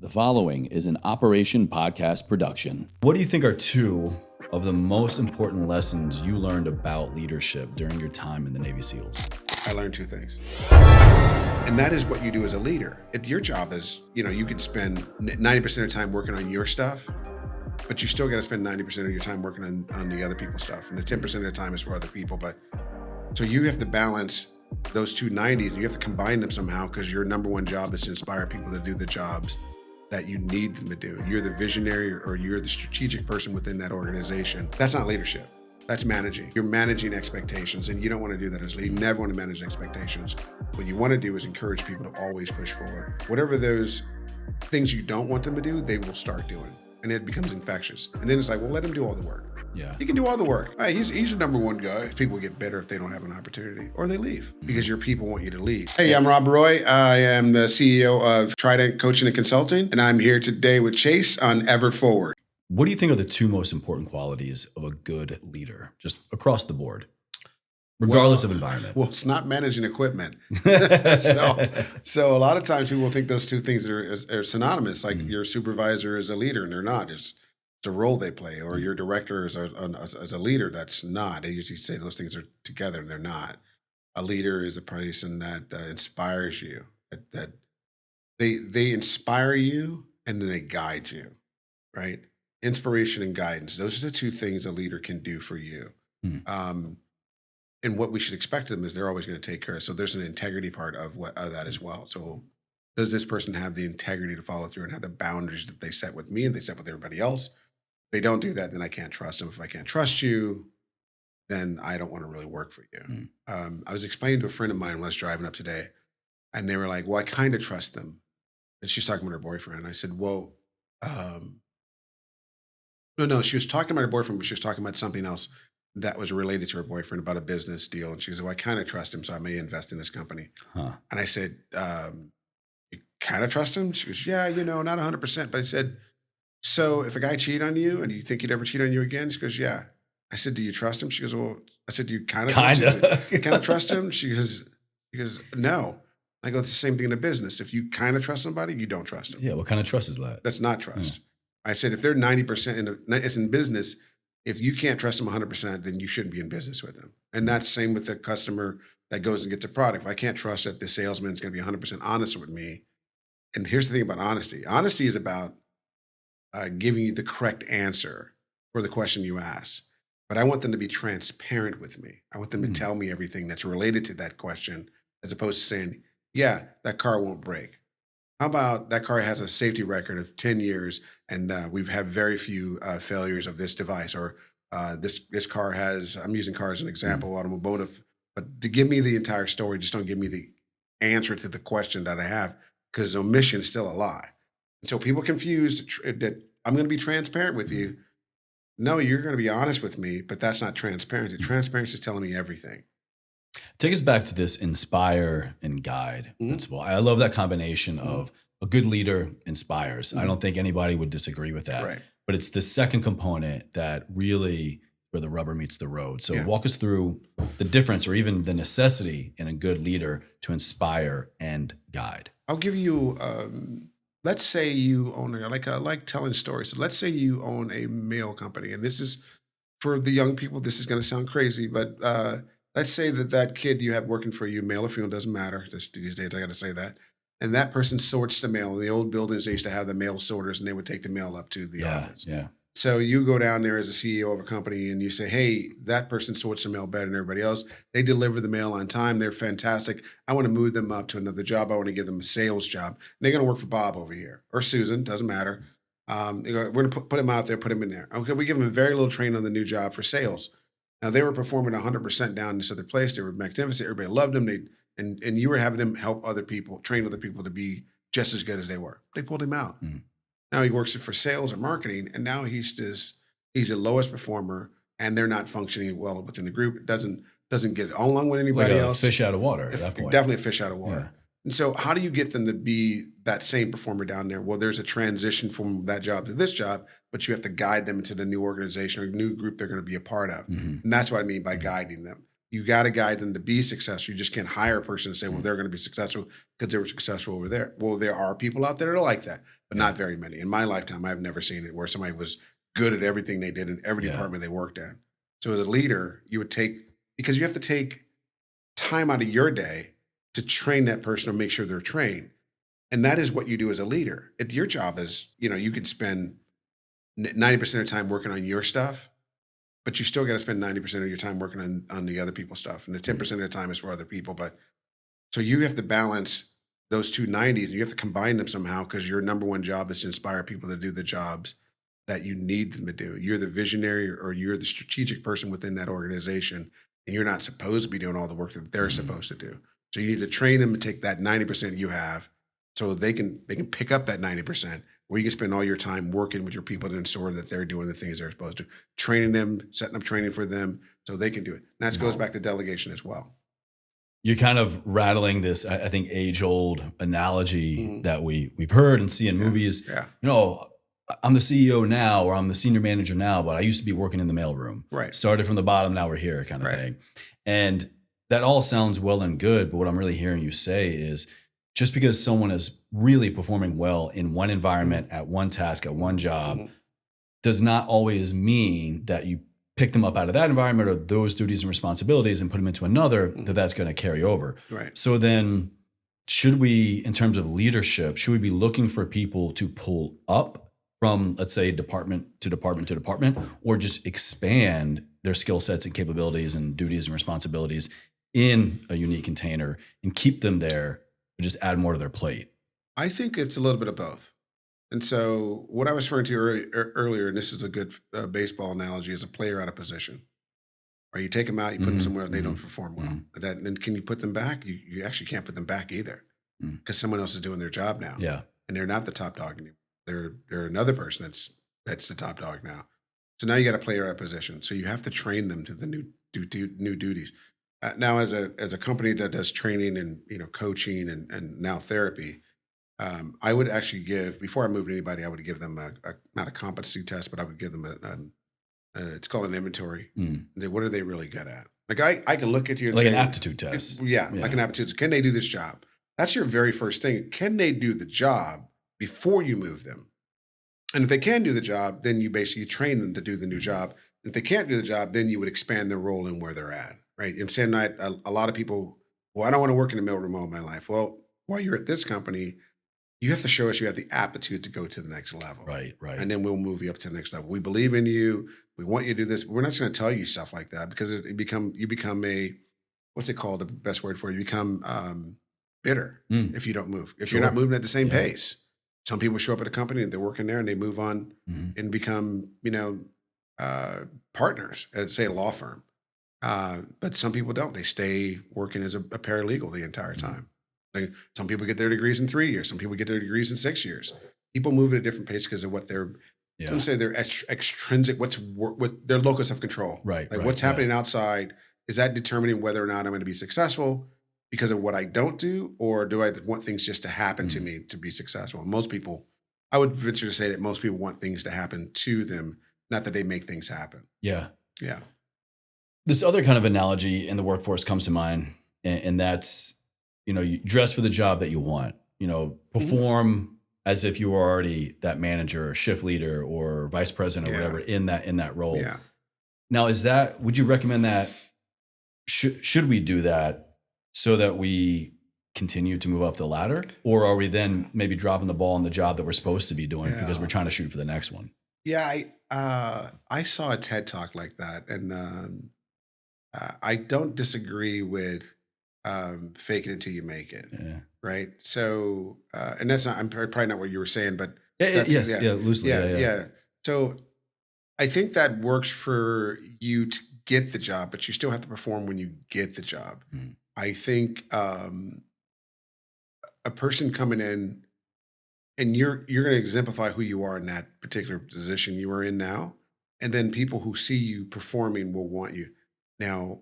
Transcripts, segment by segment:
The following is an Operation Podcast production. What do you think are two of the most important lessons you learned about leadership during your time in the Navy SEALs? I learned two things. And that is what you do as a leader. Your job is, you could spend 90% of the time working on your stuff, but you still got to spend 90% of your time working on the other people's stuff. And the 10% of the time is for other people. But so you have to balance those two 90s, and you have to combine them somehow, because your number one job is to inspire people to do the jobs that you need them to do. You're the visionary, or you're the strategic person within that organization. That's not leadership. That's managing. You're managing expectations, and you don't want to do that as a leader. You never want to manage expectations. What you want to do is encourage people to always push forward. Whatever those things you don't want them to do, they will start doing. And it becomes infectious. And then it's like, well, let him do all the work. Yeah. He can do all the work. Hey, he's the number one guy. People get bitter if they don't have an opportunity, or they leave because your people want you to leave. Hey, I'm Rob Roy. I am the CEO of Trident Coaching and Consulting, and I'm here today with Chase on Ever Forward. What do you think are the two most important qualities of a good leader, just across the board, regardless of environment? Well, it's not managing equipment. So a lot of times people think those two things are synonymous, like your supervisor is a leader, and they're not. It's a role they play, or your director is as a leader. That's not. They usually say those things are together, and they're not. A leader is a person that inspires you, that they inspire you, and then they guide you, right? Inspiration and guidance. Those are the two things a leader can do for you. And what we should expect of them is they're always going to take care of. So there's an integrity part of that as well. So does this person have the integrity to follow through and have the boundaries that they set with me and they set with everybody else? If they don't do that, then I can't trust them. If I can't trust you, then I don't want to really work for you. I was explaining to a friend of mine when I was driving up today, and they were like, well, I kind of trust them. And she's talking about her boyfriend. And I said, well, no, she was talking about her boyfriend, but she was talking about something else that was related to her boyfriend, about a business deal. And she said, well, I kind of trust him, so I may invest in this company. And I said, you kind of trust him? She goes, yeah, not 100%. But I said, so if a guy cheated on you and you think he'd ever cheat on you again? She goes, yeah. I said, do you trust him? She goes, well, I said, do you kind of trust him? You kind of trust him? She goes, no. I go, it's the same thing in a business. If you kind of trust somebody, you don't trust them. Yeah, what kind of trust is that? That's not trust. I said, if they're 90% it's in business, if you can't trust them 100%, then you shouldn't be in business with them. And that's the same with the customer that goes and gets a product. If I can't trust that the salesman is going to be 100% honest with me. And here's the thing about honesty. Honesty is about giving you the correct answer for the question you ask. But I want them to be transparent with me. I want them to tell me everything that's related to that question, as opposed to saying, yeah, that car won't break. How about that car has a safety record of 10 years and we've had very few failures of this device, or this car has, I'm using car as an example, automotive, but to give me the entire story, just don't give me the answer to the question that I have, because omission is still a lie. And so people confused that I'm going to be transparent with you. No, you're going to be honest with me, but that's not transparency. Transparency is telling me everything. Take us back to this inspire and guide principle. I love that combination of a good leader inspires. I don't think anybody would disagree with that. Right. But it's the second component that really where the rubber meets the road. So walk us through the difference, or even the necessity in a good leader to inspire and guide. I'll give you, let's say you own, I like telling stories. So let's say you own a mail company, and this is for the young people, this is going to sound crazy, but let's say that kid you have working for you, male or female, doesn't matter. These days, I got to say that. And that person sorts the mail. In the old buildings, they used to have the mail sorters, and they would take the mail up to the office. Yeah. So you go down there as a CEO of a company, and you say, hey, that person sorts the mail better than everybody else. They deliver the mail on time. They're fantastic. I want to move them up to another job. I want to give them a sales job. And they're going to work for Bob over here, or Susan, doesn't matter. We're going to put them out there, put them in there. Okay, we give them very little training on the new job for sales. Now, they were performing 100% down in this other place. They were magnificent. Everybody loved them. And you were having them help other people, train other people to be just as good as they were. They pulled him out. Now he works for sales or marketing, and now he's the lowest performer, and they're not functioning well within the group. It doesn't get along with anybody like a else. Fish out of water at that point. Definitely a fish out of water. Yeah. And so how do you get them to be that same performer down there? Well, there's a transition from that job to this job, but you have to guide them into the new organization or new group they're going to be a part of. And that's what I mean by guiding them. You got to guide them to be successful. You just can't hire a person and say, well, they're going to be successful because they were successful over there. Well, there are people out there that are like that, but not very many. In my lifetime, I've never seen it where somebody was good at everything they did in every department they worked in. So as a leader, you would because you have to take time out of your day to train that person or make sure they're trained. And that is what you do as a leader. Your job is, you can spend 90% of the time working on your stuff, but you still got to spend 90% of your time working on the other people's stuff. And the 10% of the time is for other people. But so you have to balance those two 90s, and you have to combine them somehow, because your number one job is to inspire people to do the jobs that you need them to do. You're the visionary, or you're the strategic person within that organization, and you're not supposed to be doing all the work that they're supposed to do. So you need to train them to take that 90% you have, so they can pick up that 90%, where you can spend all your time working with your people to ensure that they're doing the things they're supposed to, training them, setting up training for them so they can do it. And that goes back to delegation as well. You're kind of rattling this, I think, age-old analogy that we've heard and see in movies. Yeah. I'm the CEO now, or I'm the senior manager now, but I used to be working in the mailroom. Right. Started from the bottom, now we're here, kind of thing. And that all sounds well and good, but what I'm really hearing you say is, just because someone is really performing well in one environment, at one task, at one job, does not always mean that you pick them up out of that environment or those duties and responsibilities and put them into another, that's going to carry over. Right. So then, should we, in terms of leadership, should we be looking for people to pull up from, let's say, department to department to department, or just expand their skill sets and capabilities and duties and responsibilities in a unique container and keep them there, or just add more to their plate? I think it's a little bit of both. And so what I was referring to earlier, and this is a good baseball analogy, is a player out of position. Or you take them out, you put them somewhere, and they don't perform well. Then can you put them back? You actually can't put them back either, because someone else is doing their job now. Yeah. And they're not the top dog anymore. They're another person that's the top dog now. So now you got a player out of position. So you have to train them to the new duties. Now, as a company that does training and coaching and now therapy, I would actually before I moved anybody, I would give them not a competency test, but I would give them it's called an inventory. What are they really good at? Like I can look at you and like say, an aptitude test. Like an aptitude. Can they do this job? That's your very first thing. Can they do the job before you move them? And if they can do the job, then you basically train them to do the new job. If they can't do the job, then you would expand their role in where they're at. Right. I'm saying a lot of people, well, I don't want to work in the mailroom all my life. Well, while you're at this company, you have to show us you have the aptitude to go to the next level. Right. And then we'll move you up to the next level. We believe in you. We want you to do this. But we're not just going to tell you stuff like that, because you become a, what's it called? The best word for it? You become bitter if you don't move. If you're not moving at the same pace. Some people show up at a company and they're working there and they move on and become, partners at, say, a law firm. But some people don't. They stay working as a paralegal the entire time. Like, some people get their degrees in 3 years. Some people get their degrees in 6 years. People move at a different pace because of what they're, some say they're extrinsic, what their locus of control. Right. Like what's happening outside, is that determining whether or not I'm going to be successful because of what I don't do, or do I want things just to happen to me to be successful? Most people, I would venture to say that most people want things to happen to them, not that they make things happen. Yeah. Yeah. This other kind of analogy in the workforce comes to mind, and that's, you dress for the job that you want, perform as if you were already that manager or shift leader or vice president or whatever in that role. Yeah. Now, would you recommend that? Should we do that so that we continue to move up the ladder, or are we then maybe dropping the ball on the job that we're supposed to be doing because we're trying to shoot for the next one? Yeah. I saw a TED talk like that, and I don't disagree with fake it until you make it. Yeah. Right. So, and that's not, I'm probably not what you were saying, but loosely. Yeah. So I think that works for you to get the job, but you still have to perform when you get the job. I think a person coming in, and you're going to exemplify who you are in that particular position you are in now, and then people who see you performing will want you. Now,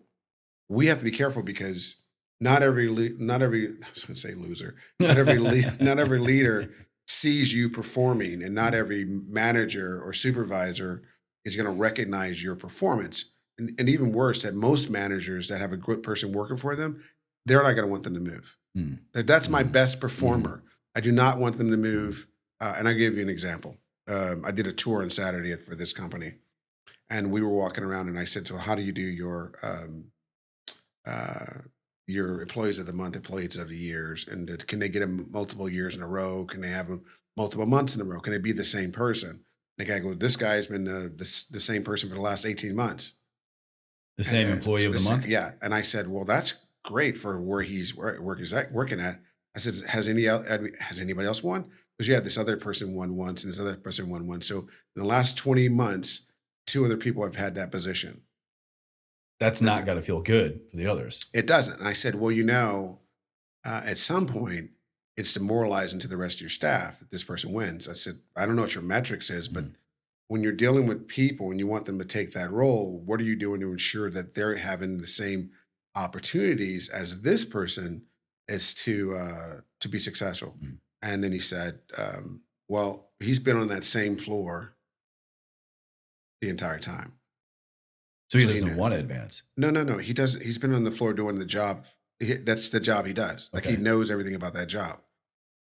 we have to be careful, because not every I was going to say loser. Not every leader sees you performing, and not every manager or supervisor is going to recognize your performance. and even worse, that most managers that have a good person working for them, they're not going to want them to move. Mm. That's my Mm. best performer. I do not want them to move. And I'll give you an example. I did a tour on Saturday for this company, and we were walking around, and I said to her, "How do you do your employees of the month, employees of the years, and can they get them multiple years in a row? Can they have them multiple months in a row? Can they be the same person?" The guy goes, "This guy's been the same person for the last 18 months." The same employee of the month? Yeah. And I said, "Well, that's great for where he's working at." I said, has anybody else won? Because yeah, this other person won once and this other person won once. So in the last 20 months, 2 other people have had that position. That's not got to feel good for the others. It doesn't. And I said, well, at some point, it's demoralizing to the rest of your staff that this person wins. I said, I don't know what your metrics is, but when you're dealing with people and you want them to take that role, what are you doing to ensure that they're having the same opportunities as this person is to be successful? And then he said, well, he's been on that same floor the entire time. So he doesn't want to advance. No. He doesn't. He's been on the floor doing the job. That's the job he does. Like he knows everything about that job,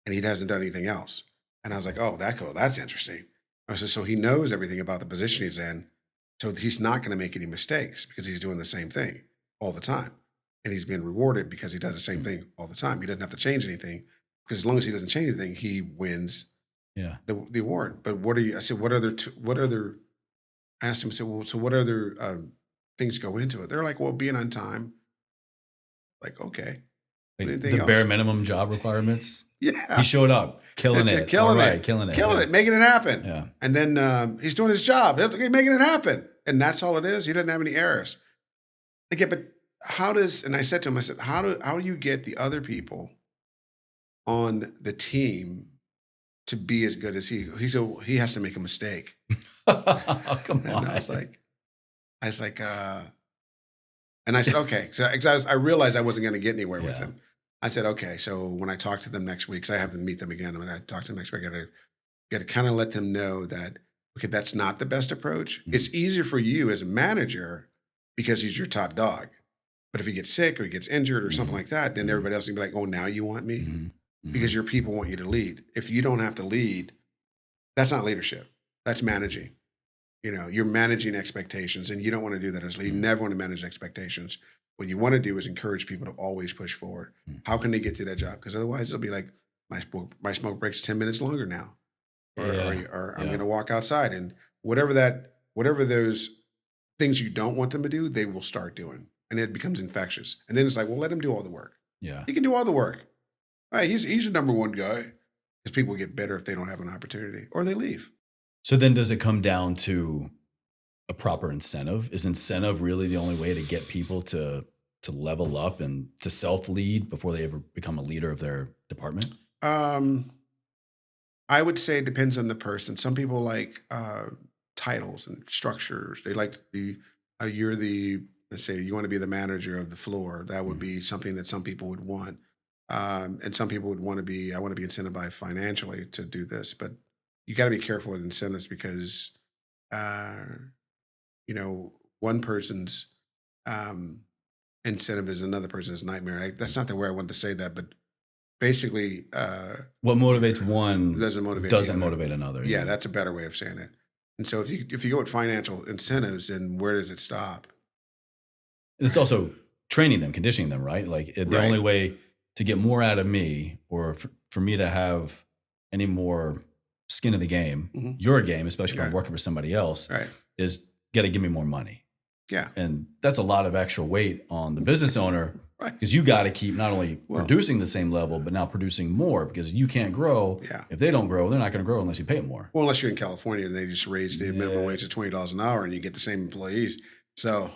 and he hasn't done anything else. And I was like, oh, that's interesting. I said, so he knows everything about the position he's in. So he's not going to make any mistakes because he's doing the same thing all the time. And he's being rewarded because he does the same thing all the time. He doesn't have to change anything because as long as he doesn't change anything, he wins the award. But I said, what other, I asked him, I said, well, so what other things go into it? They're like, well, being on time. Like, okay. Like the bare minimum job requirements. Yeah. He showed up, killing it. Killing it, making it happen. Yeah. And then he's doing his job, making it happen. And that's all it is. He doesn't have any errors. Like, yeah, but and I said to him, I said, how do you get the other people on the team to be as good as he? He has to make a mistake. Oh, come on. And I was like, and I said, okay. So I realized I wasn't going to get anywhere with him. I said, okay. So when I talk to them next week, because I have to meet them again, when I talk to them next week, I got to kind of let them know that, okay, that's not the best approach. Mm-hmm. It's easier for you as a manager because he's your top dog. But if he gets sick or he gets injured or something like that, then everybody else can be like, oh, now you want me? Mm-hmm. Because your people want you to lead. If you don't have to lead, that's not leadership. That's managing. You're managing expectations, and you don't want to do that as a leader. You never want to manage expectations. What you want to do is encourage people to always push forward. How can they get to that job? Because otherwise, it'll be like, my smoke breaks 10 minutes longer now, or I'm going to walk outside, and whatever those things you don't want them to do, they will start doing, and it becomes infectious. And then it's like, well, let him do all the work. Yeah, he can do all the work. All right, he's your number one guy. Because people get better if they don't have an opportunity, or they leave. So then does it come down to a proper incentive? Is incentive really the only way to get people to level up and to self-lead before they ever become a leader of their department? I would say it depends on the person. Some people like titles and structures. They like let's say you want to be the manager of the floor. That would be something that some people would want. And some people would want to be incentivized financially to do this, but you got to be careful with incentives because, one person's incentive is another person's nightmare. That's not the way I want to say that, but basically, what motivates one doesn't motivate another. Yeah, that's a better way of saying it. And so if you go with financial incentives, then where does it stop? It's also training them, conditioning them, right? Like the only way to get more out of me, or for me to have any more skin in the game, your game, especially if I'm working for somebody else, is got to give me more money. Yeah. And that's a lot of extra weight on the business owner because you got to keep not only producing the same level, but now producing more because you can't grow. Yeah. If they don't grow, they're not going to grow unless you pay them more. Well, unless you're in California and they just raise the minimum wage to $20 an hour and you get the same employees. So,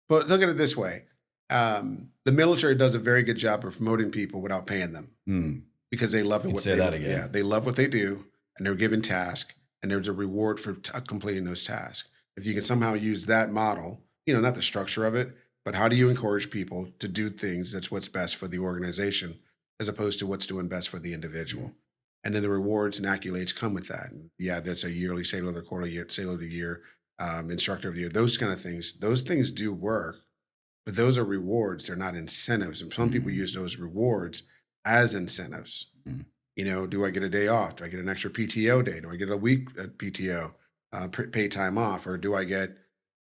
but look at it this way. The military does a very good job of promoting people without paying them because they love it. They love what they do, and they're given tasks, and there's a reward for completing those tasks. If you can somehow use that model, not the structure of it, but how do you encourage people to do things that's what's best for the organization as opposed to what's doing best for the individual? And then the rewards and accolades come with that. And yeah, that's a yearly Sailor of the Quarter, Sailor of the Year. instructor of the year, those kind of things. Those things do work, but those are rewards. They're not incentives. And some people use those rewards as incentives. Mhm. Do I get a day off? Do I get an extra PTO day? Do I get a week at PTO, pay time off? Or do I get,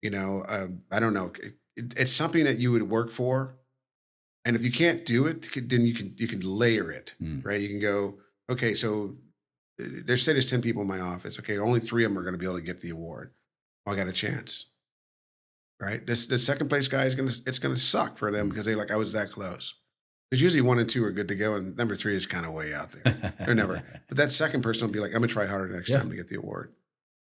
I don't know. It's something that you would work for. And if you can't do it, then you can layer it, Mm. right? You can go, okay, so there's 10 people in my office. Okay, only 3 of them are going to be able to get the award. Well, I got a chance, right? The second place guy it's gonna suck for them because I was that close. Because usually 1 and 2 are good to go, and number 3 is kind of way out there. They're never. But that second person will be like, I'm gonna try harder next Yeah. time to get the award.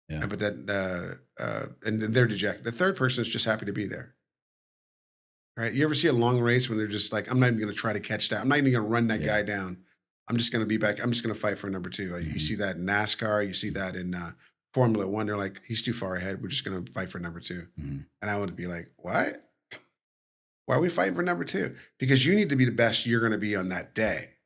Yeah. But and then they're dejected. The third person is just happy to be there. Right? You ever see a long race when they're just like, I'm not even going to try to catch that. I'm not even going to run that guy down. I'm just going to be back. I'm just going to fight for number 2. You see that in NASCAR. You see that in Formula One. They're like, he's too far ahead. We're just going to fight for number 2. Mhm. And I would be like, what? Why are we fighting for number 2? Because you need to be the best you're going to be on that day.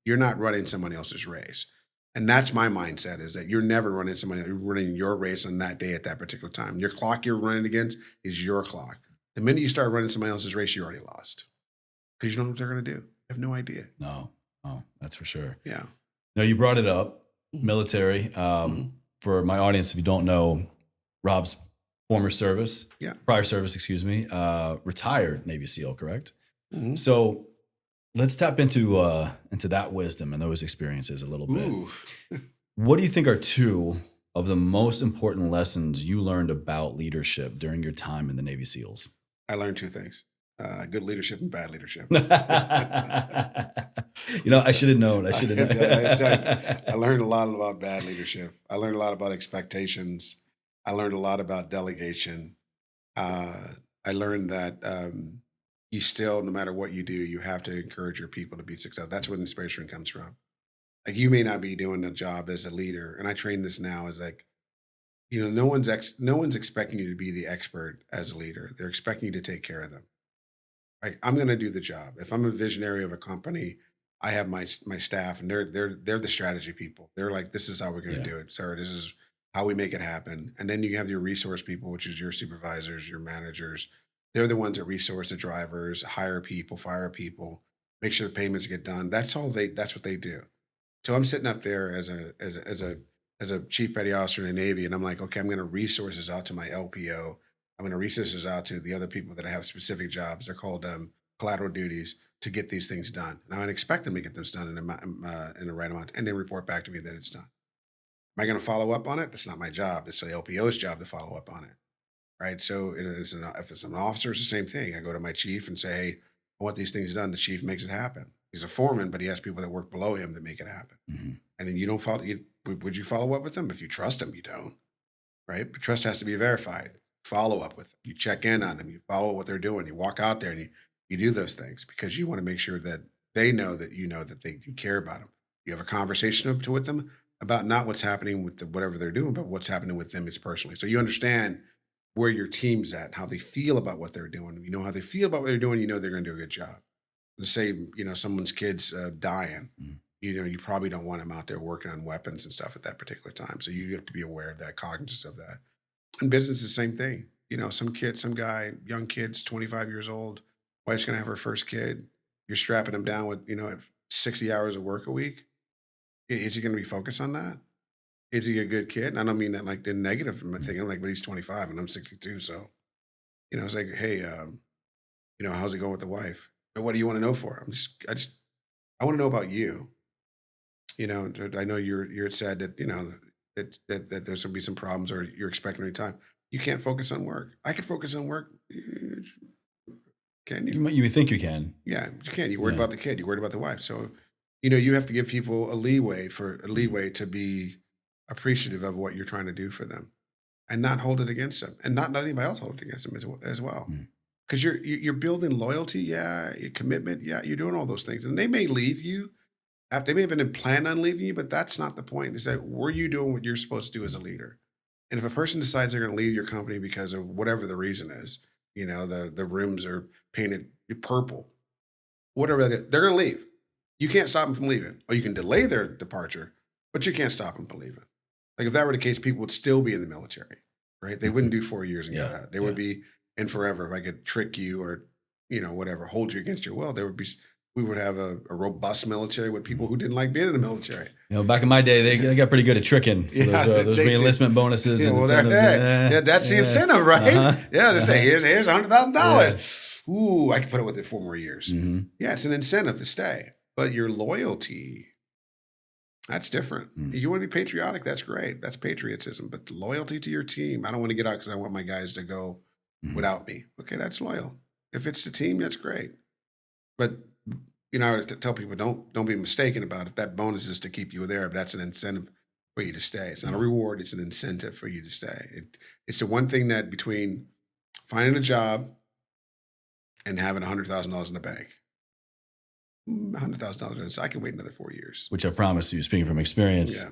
You're not running someone else's race. And that's my mindset, is that you're never running you're running your race on that day at that particular time. Your clock you're running against is your clock. The minute you start running somebody else's race, you already lost. Because you don't know what they're going to do. You have no idea. No, that's for sure. Yeah. No, you brought it up, military. For my audience, if you don't know, Rob's prior service, retired Navy SEAL, correct? Mm-hmm. So let's tap into that wisdom and those experiences a little bit. Ooh. What do you think are 2 of the most important lessons you learned about leadership during your time in the Navy SEALs? I learned 2 things. Good leadership and bad leadership. I should have known. I learned a lot about bad leadership. I learned a lot about expectations. I learned a lot about delegation. I learned that you still, no matter what you do, you have to encourage your people to be successful. That's where inspiration comes from. Like, you may not be doing a job as a leader, and I train this now as like, no one's expecting you to be the expert as a leader. They're expecting you to take care of them. Like, I'm going to do the job. If I'm a visionary of a company, I have my staff, and they're the strategy people. They're like, this is how we're going to do it, sir. This is how we make it happen. And then you have your resource people, which is your supervisors, your managers. They're the ones that resource the drivers, hire people, fire people, make sure the payments get done. That's what they do. So I'm sitting up there as a chief petty officer in the Navy, and I'm like, okay, I'm going to resources out to my LPO. I'm going to resources out to the other people that have specific jobs. They're called collateral duties, to get these things done. And I would expect them to get this done in the right amount, and then report back to me that it's done. Am I going to follow up on it? That's not my job. It's the LPO's job to follow up on it, right? So if it's an officer, it's the same thing. I go to my chief and say, hey, I want these things done. The chief makes it happen. He's a foreman, but he has people that work below him that make it happen. Mm-hmm. And then you don't follow. Would you follow up with them? If you trust them, you don't, right? But trust has to be verified. Follow up with them. You check in on them. You follow what they're doing. You walk out there and you do those things because you want to make sure that they know that you care about them. You have a conversation with them about not what's happening with whatever they're doing, but what's happening with them is personally. So you understand where your team's at, how they feel about what they're doing. You know how they feel about what they're doing. You know they're going to do a good job. Let's say someone's kid's dying. Mm-hmm. You probably don't want them out there working on weapons and stuff at that particular time. So you have to be aware of that, cognizant of that. In business, the same thing. Some guy, young kid's 25 years old, wife's going to have her first kid. You're strapping him down with, 60 hours of work a week. Is he going to be focused on that? Is he a good kid? And I don't mean that like the negative thing. I'm like, but he's 25 and I'm 62. So, it's like, hey, how's it going with the wife? But what do you want to know for? I want to know about you. I know you're sad that, that there's going to be some problems or you're expecting any time. You can't focus on work. I can focus on work. Can you? You think you can. Yeah, you can. You're worried about the kid. You're worried about the wife. So, you have to give people a leeway to be appreciative of what you're trying to do for them and not hold it against them and not let anybody else hold it against them as well. Because you're building loyalty. Yeah. Your commitment. Yeah. You're doing all those things. And they may leave you. They may have been planned on leaving you, but that's not the point. It's that, were you doing what you're supposed to do as a leader? And if a person decides they're going to leave your company because of whatever the reason is, the rooms are painted purple, whatever that is, they're going to leave. You can't stop them from leaving. Or you can delay their departure, but you can't stop them from leaving. Like if that were the case, people would still be in the military. right? They wouldn't do 4 years and Yeah, get out. They would be in forever. If I could trick you or, whatever, hold you against your will, we would have a robust military with people who didn't like being in the military. Back in my day, they got pretty good at tricking for Yeah, those they did. reenlistment bonuses and incentives. Yeah, that's the incentive, right? Yeah, to say here's $100,000. Ooh, I can put up with it 4 more years. Mm-hmm. Yeah, it's an incentive to stay, but your loyalty, that's different. You want to be patriotic, that's great. That's patriotism. But loyalty to your team, I don't want to get out because I want my guys to go without me. Okay, that's loyal. If it's the team, that's great. But I tell people don't be mistaken about it. That bonus is to keep you there, but that's an incentive for you to stay. It's not a reward; it's an incentive for you to stay. It's the one thing that between finding a job and having $100,000 in the bank. $100,000, I can wait another 4 years. Which I promise you, speaking from experience, Yeah.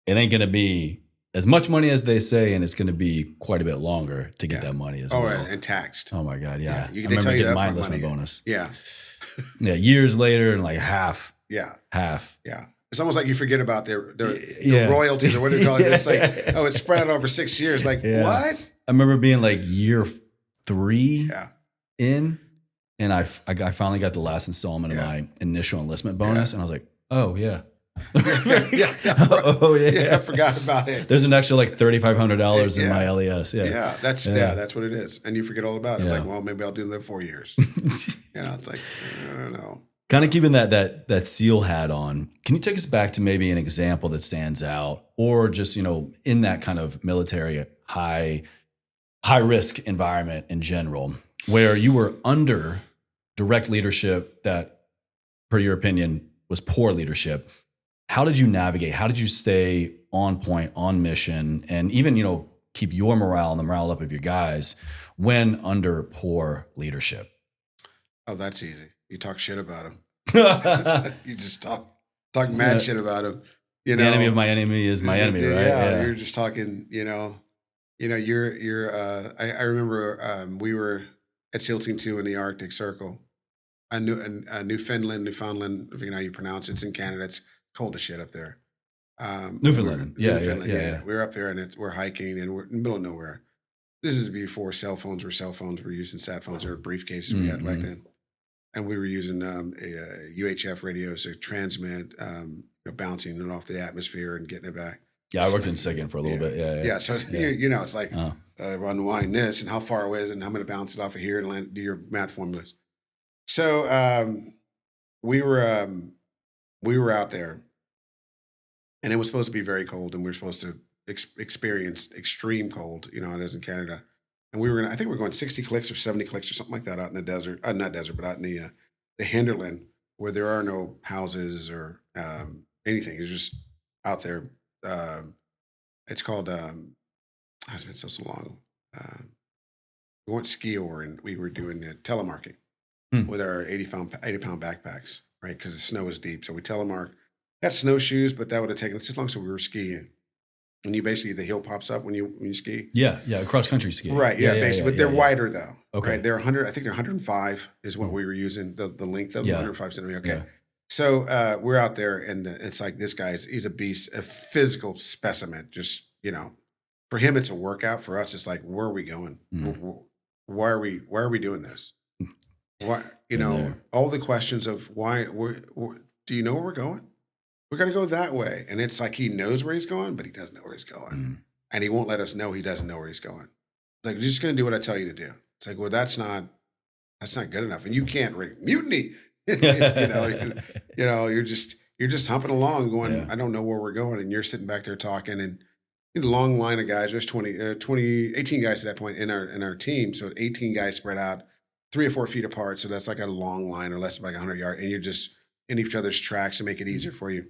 it ain't going to be as much money as they say, and it's going to be quite a bit longer to get that money as well. Right, and taxed. Oh my God, yeah. They I remember tell you getting that my for enlistment money. bonus. Yeah. Yeah, years later, and like half. Yeah. Half. Yeah. It's almost like you forget about the Yeah. royalties or what do you call it? It's like, it's spread out over 6 years. Like, what? I remember being like year 3 Yeah. in, and I finally got the last installment of my initial enlistment bonus, and I was like, oh yeah. Oh yeah. Yeah, I forgot about it. There's an extra like $3,500 in my LES. Yeah. That's what it is. And you forget all about it. Like, well, maybe I'll do that 4 years. It's like, I don't know. Kind of keeping that SEAL hat on. Can you take us back to maybe an example that stands out, or just in that kind of military high risk environment in general, where you were under direct leadership that, per your opinion, was poor leadership? How did you navigate? How did you stay on point, on mission, and even keep your morale and the morale up of your guys when under poor leadership? Oh, that's easy. You talk shit about him. You just talk mad shit about him. The enemy of my enemy is my enemy, right? Yeah, you're just talking. I remember we were at SEAL Team 2 in the Arctic Circle. Newfoundland, if you know how you pronounce it. It's in Canada. It's cold as shit up there. Newfoundland. Newfoundland, Yeah. We're up there and we're hiking and we're in the middle of nowhere. This is before cell phones were cell phones. We're using sat phones or briefcases we had back then. And we were using a UHF radios to transmit, bouncing it off the atmosphere and getting it back. Yeah, I worked in SIGINT for a little bit. Yeah. So it's like unwind this and how far away is it and I'm going to bounce it off of here and do your math formulas. So we were out there, and it was supposed to be very cold, and we were supposed to experience extreme cold. It is in Canada, and I think we were going 60 clicks or 70 clicks or something like that out in the desert. Not desert, but out in the hinterland where there are no houses or anything. It's just out there. It's called. It's been so long. We went ski over, and we were doing telemarking with our 80-pound backpacks, right? Because the snow is deep. So we telemark. Got snowshoes, but that would have taken us too long. So we were skiing. And you basically, the hill pops up when you ski. Yeah, cross country ski. Right, basically. But they're wider though. Okay. Right? They're 100, I think they're 105 is what we were using, the length of 105 centimeters. Okay. Yeah. So we're out there and it's like this guy, he's a beast, a physical specimen. Just, for him, it's a workout. For us, it's like, where are we going? Why are we doing this? Why, all the questions of why, do you know where we're going? We're going to go that way. And it's like he knows where he's going, but he doesn't know where he's going. And he won't let us know he doesn't know where he's going. It's like, you're just going to do what I tell you to do. It's like, well, that's not good enough. And you can't mutiny. You're just humping along going, I don't know where we're going. And you're sitting back there talking and a long line of guys. There's 18 guys at that point in our team. So 18 guys spread out 3 or 4 feet apart. So that's like a long line or less than like 100 yards. And you're just in each other's tracks to make it easier for you.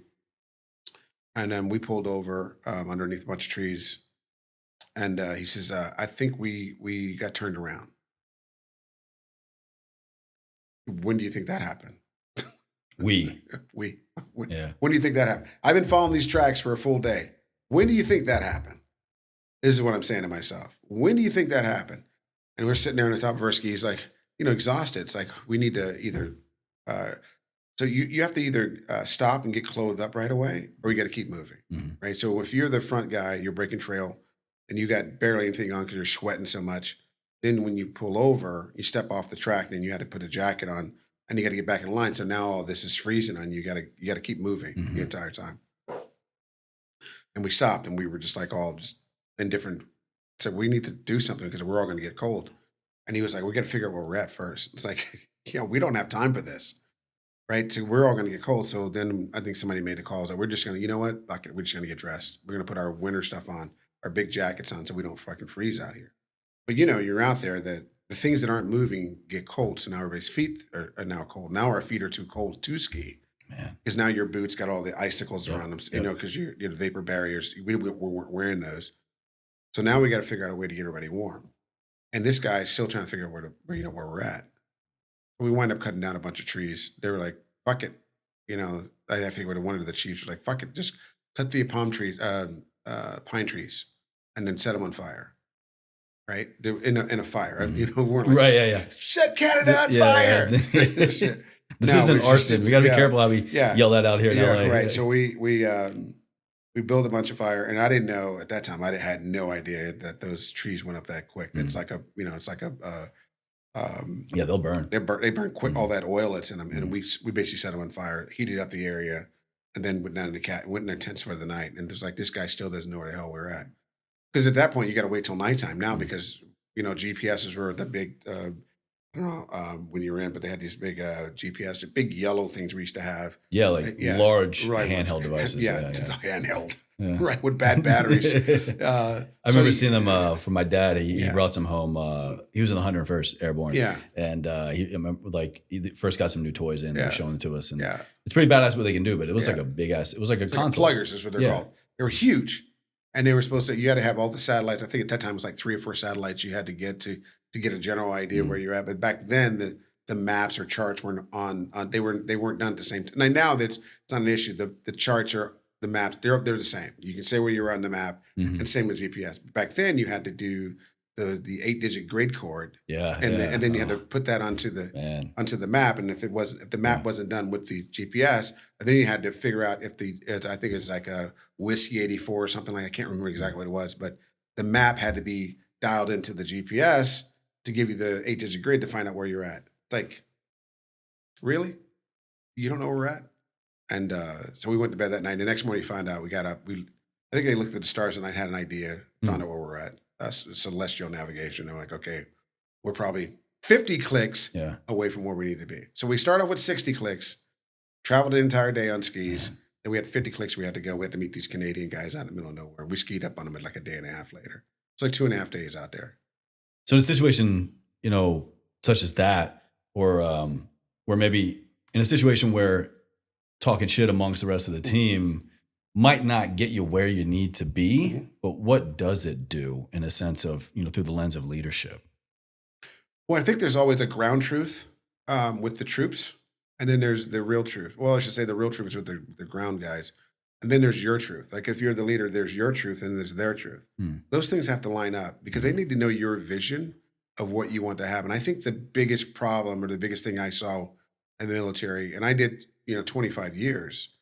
And then we pulled over underneath a bunch of trees. And he says, I think we got turned around. When do you think that happened? When do you think that happened? I've been following these tracks for a full day. When do you think that happened? This is what I'm saying to myself. When do you think that happened? And we're sitting there on the top of our skis, like, exhausted. It's like, we need to either, so you have to either stop and get clothed up right away, or you got to keep moving, right? So if you're the front guy, you're breaking trail, and you got barely anything on because you're sweating so much. Then when you pull over, you step off the track, and you had to put a jacket on, and you got to get back in line. So now all this is freezing on you. You got to keep moving the entire time. And we stopped, and we were just like all just indifferent. So we need to do something because we're all going to get cold. And he was like, we got to figure out where we're at first. It's like, we don't have time for this. Right. So we're all going to get cold. So then I think somebody made the calls that we're just going to, you know what? Fuck it, we're just going to get dressed. We're going to put our winter stuff on, our big jackets on so we don't fucking freeze out here. But you're out there that the things that aren't moving get cold. So now everybody's feet are now cold. Now our feet are too cold to ski. Man. Because now your boots got all the icicles around them, because you the vapor barriers. We weren't wearing those. So now we got to figure out a way to get everybody warm. And this guy's still trying to figure out where we're at. We wind up cutting down a bunch of trees. They were like, fuck it. I figured one of the chiefs was like, fuck it, just cut the pine trees and then set them on fire. Right? In a fire. We weren't like, right, set Canada on fire. Yeah. This isn't arson. We got to be careful how we yell that out here in LA. Right. So we built a bunch of fire, and I didn't know at that time. I had no idea that those trees went up that quick. It's like they'll burn. They burn quick. All that oil that's in them, and we basically set them on fire, heated up the area, and then went down to went in their tents for the night. And it was like, this guy still doesn't know where the hell we're at, because at that point you got to wait till nighttime now because GPSs were the big. I don't know when you were in, but they had these big GPS, big yellow things we used to have. Yeah, large handheld devices. Handheld. Yeah. Right, with bad batteries. I remember seeing them from my dad. He brought some home. He was in the 101st Airborne. Yeah. And I remember he first got some new toys in. They were showing them to us. And it's pretty badass what they can do, but it was like a big ass, it was like a console. Pluggers is what they're called. They were huge. And they were you had to have all the satellites. I think at that time it was like 3 or 4 satellites you had to get to get a general idea where you're at. But back then the maps or charts weren't on they weren't done at the same time. Now it's not an issue. The charts are the maps, they're the same. You can say where you're on the map, and same with GPS. Back then you had to do the 8-digit grid code. And then you had to put that onto the map. And if the map wasn't done with the GPS, then you had to figure out I think it's like a Whiskey 84 or something like I can't remember exactly what it was, but the map had to be dialed into the GPS to give you the 8-digit grid to find out where you're at. It's like, really? You don't know where we're at? And so we went to bed that night. The next morning we found out, we got up. I think they looked at the stars and I had an idea, found out where we're at. Celestial navigation. They're like, okay, we're probably 50 clicks away from where we need to be. So we start off with 60 clicks, traveled the entire day on skis, and we had 50 clicks we had to go. We had to meet these Canadian guys out in the middle of nowhere. We skied up on them at like a day and a half later. It's like 2.5 days out there. So in a situation, such as that, or maybe in a situation where talking shit amongst the rest of the team might not get you where you need to be, but what does it do in a sense of, through the lens of leadership? Well, I think there's always a ground truth with the troops, and then there's the real truth. Well, I should say the real truth is with the ground guys, and then there's your truth. Like if you're the leader, there's your truth and there's their truth. Those things have to line up because they need to know your vision of what you want to have. And I think the biggest problem or the biggest thing I saw in the military, and I did 25 years,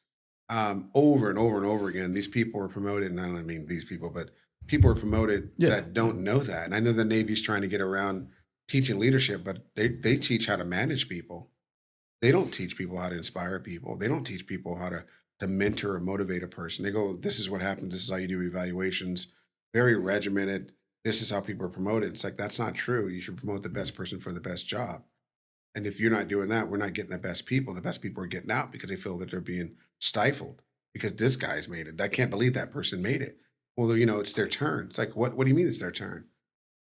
over and over and over again, these people were promoted, and I don't mean these people, but people were promoted that don't know that. And I know the Navy's trying to get around teaching leadership, but they teach how to manage people. They don't teach people how to inspire people. They don't teach people how to mentor or motivate a person. They go, this is what happens. This is how you do evaluations. Very regimented. This is how people are promoted. It's like, that's not true. You should promote the best person for the best job. And if you're not doing that, we're not getting the best people. The best people are getting out because they feel that they're being stifled because this guy's made it. I can't believe that person made it. Well, it's their turn. It's like, what do you mean it's their turn?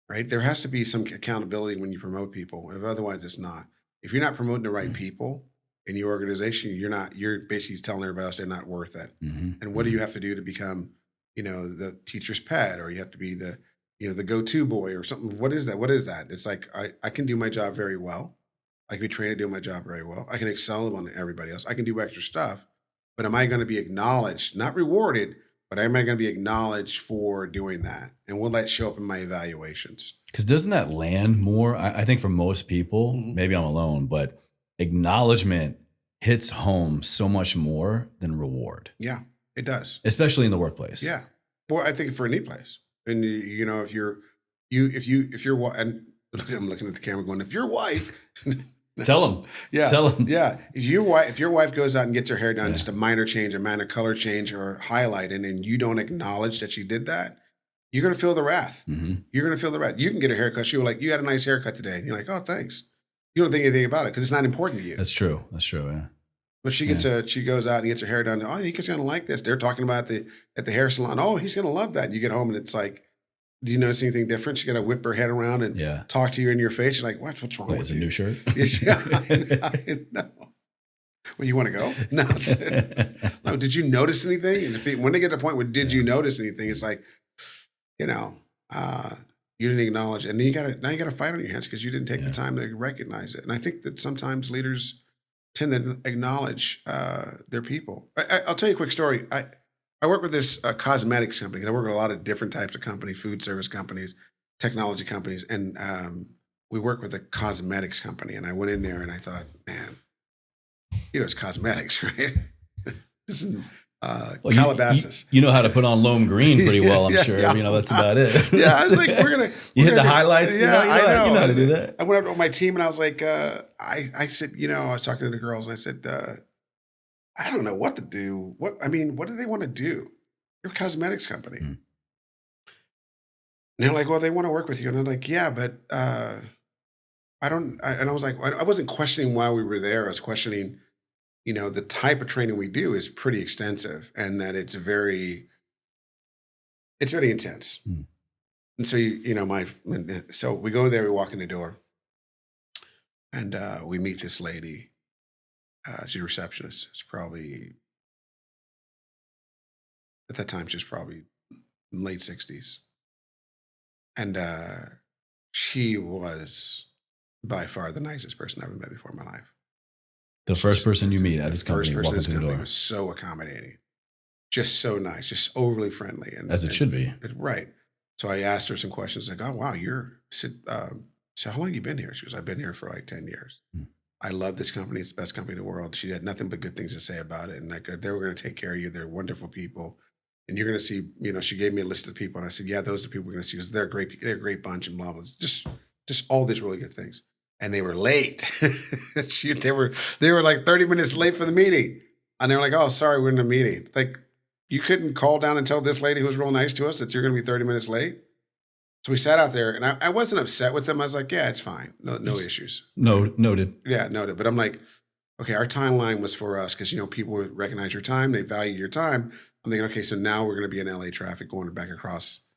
Right? There has to be some accountability when you promote people. Otherwise, it's not. If you're not promoting the right people in your organization, you're basically telling everybody else they're not worth it. And what do you have to do to become, the teacher's pet, or you have to be the go-to boy or something? What is that? What is that? It's like, I can do my job very well. I can be trained to do my job very well. I can excel on everybody else. I can do extra stuff, but am I going to be acknowledged, not rewarded, but am I going to be acknowledged for doing that? And will that show up in my evaluations? Because doesn't that land more? I think for most people, maybe I'm alone, but acknowledgement hits home so much more than reward. Yeah, it does. Especially in the workplace. Yeah. Well, I think for any place. And you know, if you're and I'm looking at the camera going, if your wife, Tell them. yeah, Tell them. yeah, if your wife goes out and gets her hair done, Yeah. just a minor change, a minor color change or highlight, and then you don't acknowledge that she did that, you're gonna feel the wrath. Mm-hmm. You're gonna feel the wrath. You can get a haircut. She'll like, you had a nice haircut today, and you're like, oh, thanks. You don't think anything about it because it's not important to you. That's true. That's true. Yeah. But she goes out and gets her hair done. Oh, he's gonna like this. They're talking about at the hair salon. Oh, he's gonna love that. And you get home and it's like, do you notice anything different? She's gonna whip her head around and Yeah. talk to you in your face. You're like, what's wrong Wait, with it's a you? new shirt. Yeah, I know. Well, you want to go? No. No. Did you notice anything? And when they get to the point where did you notice anything? It's like, you know, you didn't acknowledge, and then you gotta fight on your hands because you didn't take the time to recognize it. And I think that sometimes leaders tend to acknowledge their people. I'll tell you a quick story. I work with this cosmetics company. I work with a lot of different types of companies, food service companies, technology companies, and we work with a cosmetics company. And I went in there and I thought, man, it's cosmetics, right? It's in Calabasas. You know how to put on loam green pretty well, I'm sure. Yeah. That's about it. Yeah, I was like, You hit the highlights. Yeah, you know how to do that. I went up to my team and I was like, I said, I was talking to the girls and I said, I don't know what to do. What do they want to do? You're a cosmetics company. And they're like, well, they want to work with you. And I'm like, yeah, but I don't. And I was like, I wasn't questioning why we were there. I was questioning, the type of training we do is pretty extensive and that it's very intense. And so, so we go there, we walk in the door and we meet this lady. She's a receptionist. It's probably, at that time, she's probably late 60s. And she was by far the nicest person I've ever met before in my life. The first person you meet at this company, first person walking at this through the company door. was so accommodating, just so nice, just overly friendly. As it should be. Right. So I asked her some questions like, oh, wow, so how long have you been here? She goes, I've been here for like 10 years. I love this company. It's the best company in the world. She had nothing but good things to say about it. And like, they were going to take care of you. They're wonderful people. And you're going to see, she gave me a list of people. And I said, yeah, those are the people we're going to see. Because they're great. They're a great bunch and blah, blah. Just all these really good things. And they were late. They were like 30 minutes late for the meeting. And they were like, oh, sorry, we're in a meeting. Like, you couldn't call down and tell this lady who was real nice to us that you're going to be 30 minutes late? So we sat out there, and I wasn't upset with them. I was like, yeah, it's fine. No issues. No, noted. Yeah, noted. But I'm like, okay, our timeline was for us because, people recognize your time. They value your time. I'm thinking, okay, so now we're going to be in LA traffic going back across,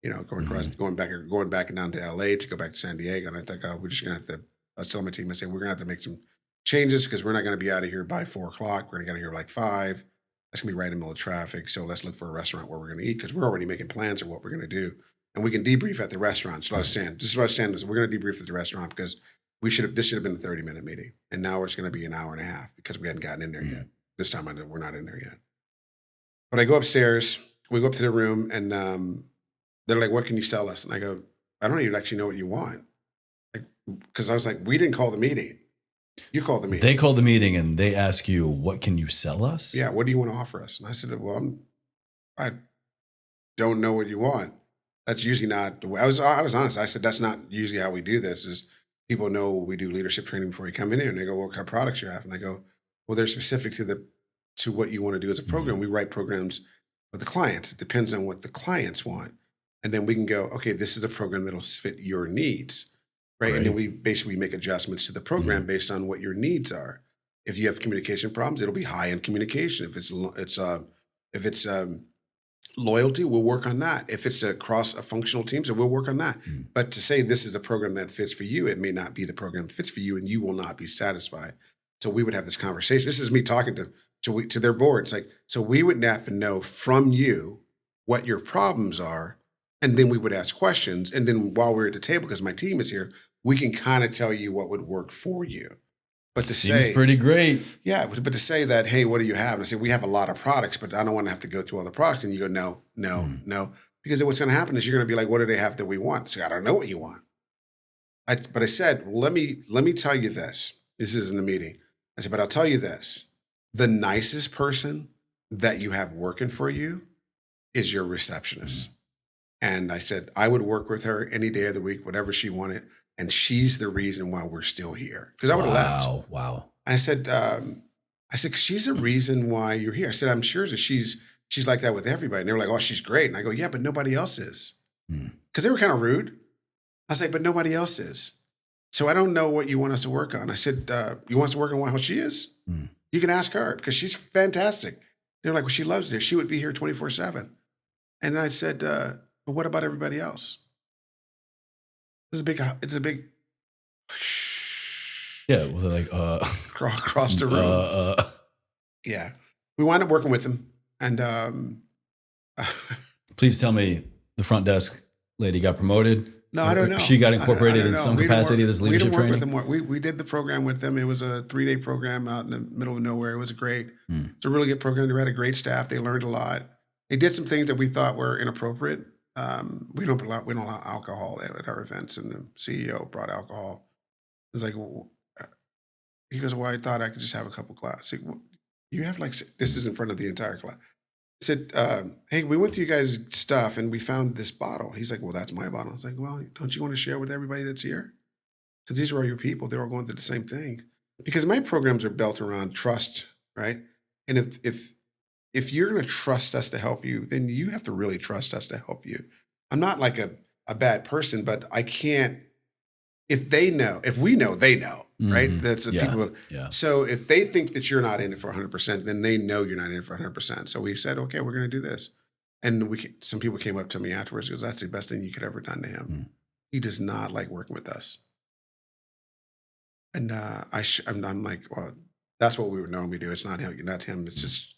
going back down to LA to go back to San Diego. And I think we're just going to have to, I was telling my team, I said, we're going to have to make some changes because we're not going to be out of here by 4 o'clock. We're going to get out of here like 5. That's going to be right in the middle of traffic. So let's look for a restaurant where we're going to eat because we're already making plans of what we're going to do. And we can debrief at the restaurant. So I was saying, this is what I was saying, we're going to debrief at the restaurant because this should have been a 30-minute meeting. And now it's going to be an hour and a half because we hadn't gotten in there yet. This time we're not in there yet. But I go upstairs, we go up to the room and they're like, what can you sell us? And I go, I don't even actually know what you want. Because I was like, we didn't call the meeting. You called the meeting. They called the meeting and they ask you, what can you sell us? Yeah, what do you want to offer us? And I said, well, I don't know what you want. That's usually not the way. I was honest. I said, that's not usually how we do this is people know we do leadership training before you come in here. And they go, well, what kind of products you have? And I go, well, they're specific to what you want to do as a program. We write programs with the clients. It depends on what the clients want. And then we can go, okay, this is a program that'll fit your needs. Right. And then we basically make adjustments to the program based on what your needs are. If you have communication problems, it'll be high end communication. If it's loyalty, we'll work on that. If it's across a functional team, so we'll work on that. But to say this is a program that fits for you, it may not be the program that fits for you, and you will not be satisfied. So we would have this conversation. This is me talking to their board. It's like, so we would have to know from you what your problems are, and then we would ask questions. And then while we're at the table, because my team is here, we can kind of tell you what would work for you. But Seems pretty great. Yeah, but to say that, hey, what do you have? And I say, we have a lot of products, but I don't want to have to go through all the products. And you go, no. Because then what's going to happen is you're going to be like, what do they have that we want? So I don't know what you want. But I said, let me tell you this. This is in the meeting. I said, but I'll tell you this. The nicest person that you have working for you is your receptionist. And I said, I would work with her any day of the week, whatever she wanted. And she's the reason why we're still here. Because I would have left. Wow. And I said, 'Cause she's the reason why you're here. I said, I'm sure that she's like that with everybody. And they were like, oh, she's great. And I go, yeah, but nobody else is. Because they were kind of rude. I was like, but nobody else is. So I don't know what you want us to work on. I said, you want us to work on how she is? You can ask her because she's fantastic. They're like, well, she loves it here. She would be here 24/7. And I said, but what about everybody else? It's a big Yeah. Well, they're like, across the room. Yeah. We wound up working with them. And please tell me the front desk lady got promoted. no, I don't know. She got incorporated in some capacity of this we leadership didn't work training. with them. We did the program with them. It was a 3-day program out in the middle of nowhere. It was great. It's a really good program. They had a great staff. They learned a lot. They did some things that we thought were inappropriate. We don't allow alcohol at our events, and the CEO brought alcohol. It was like, he goes, well, I thought I could just have a couple glasses. Like, well, you have like, this is in front of the entire class. I said, hey, we went through you guys' stuff and we found this bottle. He's like, well, that's my bottle. I was like, well, don't you want to share with everybody that's here? Because these are all your people. They're all going through the same thing. Because my programs are built around trust, right? And if you're going to trust us to help you, then you have to really trust us to help you. I'm not like a bad person, but I can't, if we know, they know, right? That's the people. Yeah. So if they think that you're not in it for 100%, then they know you're not in it for 100%. So we said, okay, we're going to do this. And some people came up to me afterwards and goes, that's the best thing you could ever done to him. He does not like working with us. And I'm like, well, that's what we would normally do. It's not him. It's just,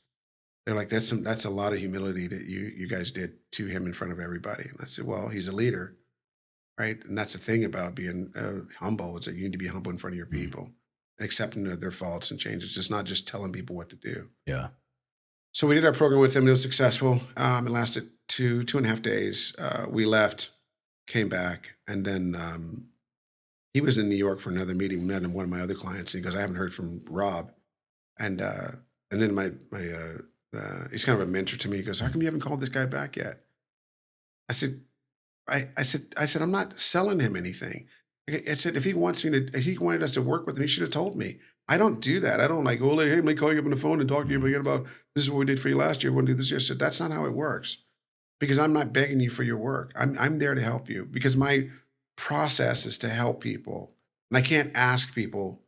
they're like, that's a lot of humility that you guys did to him in front of everybody. And I said, well, he's a leader. Right. And that's the thing about being humble, is that you need to be humble in front of your people, accepting their faults and changes, just not just telling people what to do. Yeah. So we did our program with them. It was successful. It lasted 2.5 days. We left, came back, and then he was in New York for another meeting. Met him, one of my other clients. And he goes, I haven't heard from Rob. And then he's kind of a mentor to me. He goes, how come you haven't called this guy back yet? I said, I said, I'm not selling him anything. I said, if he wanted us to work with him, he should have told me. I don't do that. I don't like, oh, hey, let me call you up on the phone and talk to you about, this is what we did for you last year. We'll do this year. I said, that's not how it works, because I'm not begging you for your work. I'm there to help you, because my process is to help people. And I can't ask people,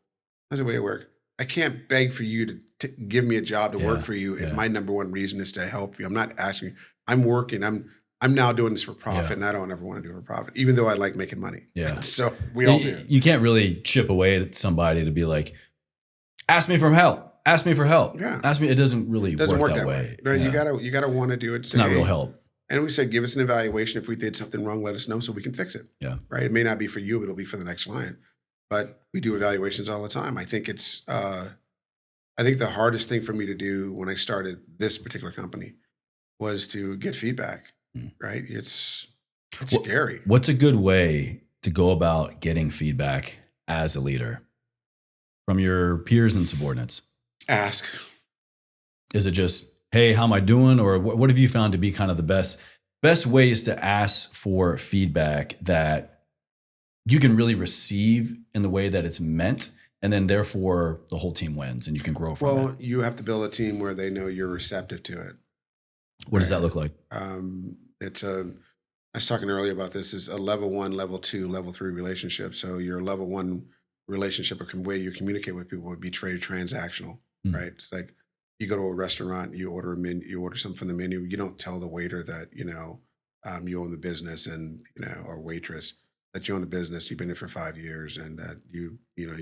that's the way it works. I can't beg for you to give me a job to work for you if my number one reason is to help you. I'm not asking, I'm working. I'm now doing this for profit, and I don't ever want to do it for profit, even though I like making money. Yeah. So we all do. You can't really chip away at somebody to be like, ask me for help. Ask me for help. Yeah. Ask me. It doesn't really work that way. Right? Yeah. You gotta want to do it. It's not real help. And we said, give us an evaluation. If we did something wrong, let us know so we can fix it. Yeah. Right. It may not be for you, but it'll be for the next client. But we do evaluations all the time. I think the hardest thing for me to do when I started this particular company was to get feedback. Right. It's scary. What's a good way to go about getting feedback as a leader from your peers and subordinates? Ask. Is it just, hey, how am I doing? Or what have you found to be kind of the best ways to ask for feedback that you can really receive in the way that it's meant, and then therefore the whole team wins and you can grow from it? Well, you have to build a team where they know you're receptive to it. What does that look like? I was talking earlier about this, is a level 1, level 2, level 3 relationship. So your level 1 relationship, or way you communicate with people, would be transactional, right? It's like you go to a restaurant, you order something from the menu. You don't tell the waiter that, you own the business, and, or waitress, that you own the business, you've been there for 5 years, and that you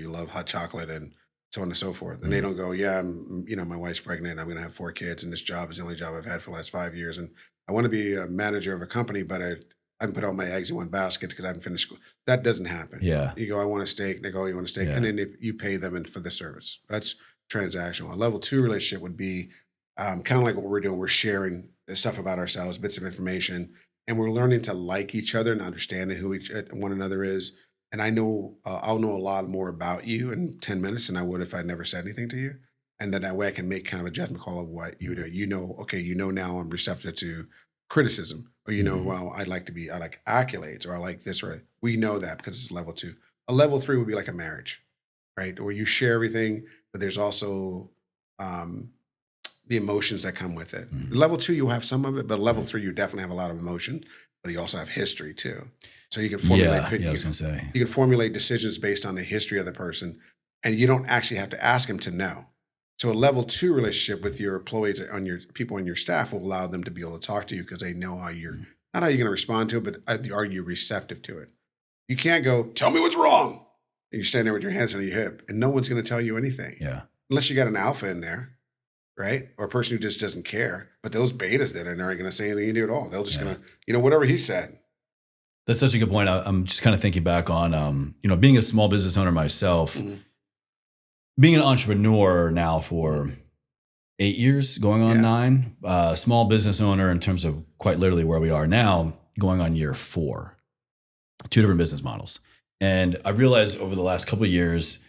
love hot chocolate and so on and so forth. And they don't go, yeah, my wife's pregnant, I'm going to have 4 kids, and this job is the only job I've had for the last 5 years. And I want to be a manager of a company, but I haven't put all my eggs in one basket because I haven't finished school. That doesn't happen. Yeah. You go, I want a steak. They go, you want a steak. Yeah. And then you pay them for the service. That's transactional. A level 2 relationship would be kind of like what we're doing. We're sharing stuff about ourselves, bits of information, and we're learning to like each other and understanding who one another is. And I'll know a lot more about you in 10 minutes than I would if I never said anything to you. And then that way I can make kind of a judgment call of what you do. Okay, now I'm receptive to criticism, or you know, Mhm. well, I like accolades, or I like this, or we know that because it's level 2. A level 3 would be like a marriage, right? Where you share everything, but there's also um, the emotions that come with it. Mhm. Level 2, you'll have some of it, but level 3, you definitely have a lot of emotion, but you also have history too. So you can formulate Yeah, I was gonna say. you can formulate decisions based on the history of the person, and you don't actually have to ask them to know. So a level 2 relationship with your employees on your people on your staff will allow them to be able to talk to you because they know how you're Mm. not how you're going to respond to it, but are you receptive to it? You can't go, tell me what's wrong. And you stand there with your hands on your hip, and no one's going to tell you anything Yeah. unless you got an alpha in there, right? Or a person who just doesn't care. But those betas that are aren't going to say anything you do at all. They're just Yeah. going to, whatever he said. That's such a good point. I'm just kind of thinking back on, being a small business owner myself, Mhm. being an entrepreneur now for 8 years, going on Yeah. 9, small business owner in terms of quite literally where we are now, going on year 4, 2 different business models. And I realized over the last couple of years,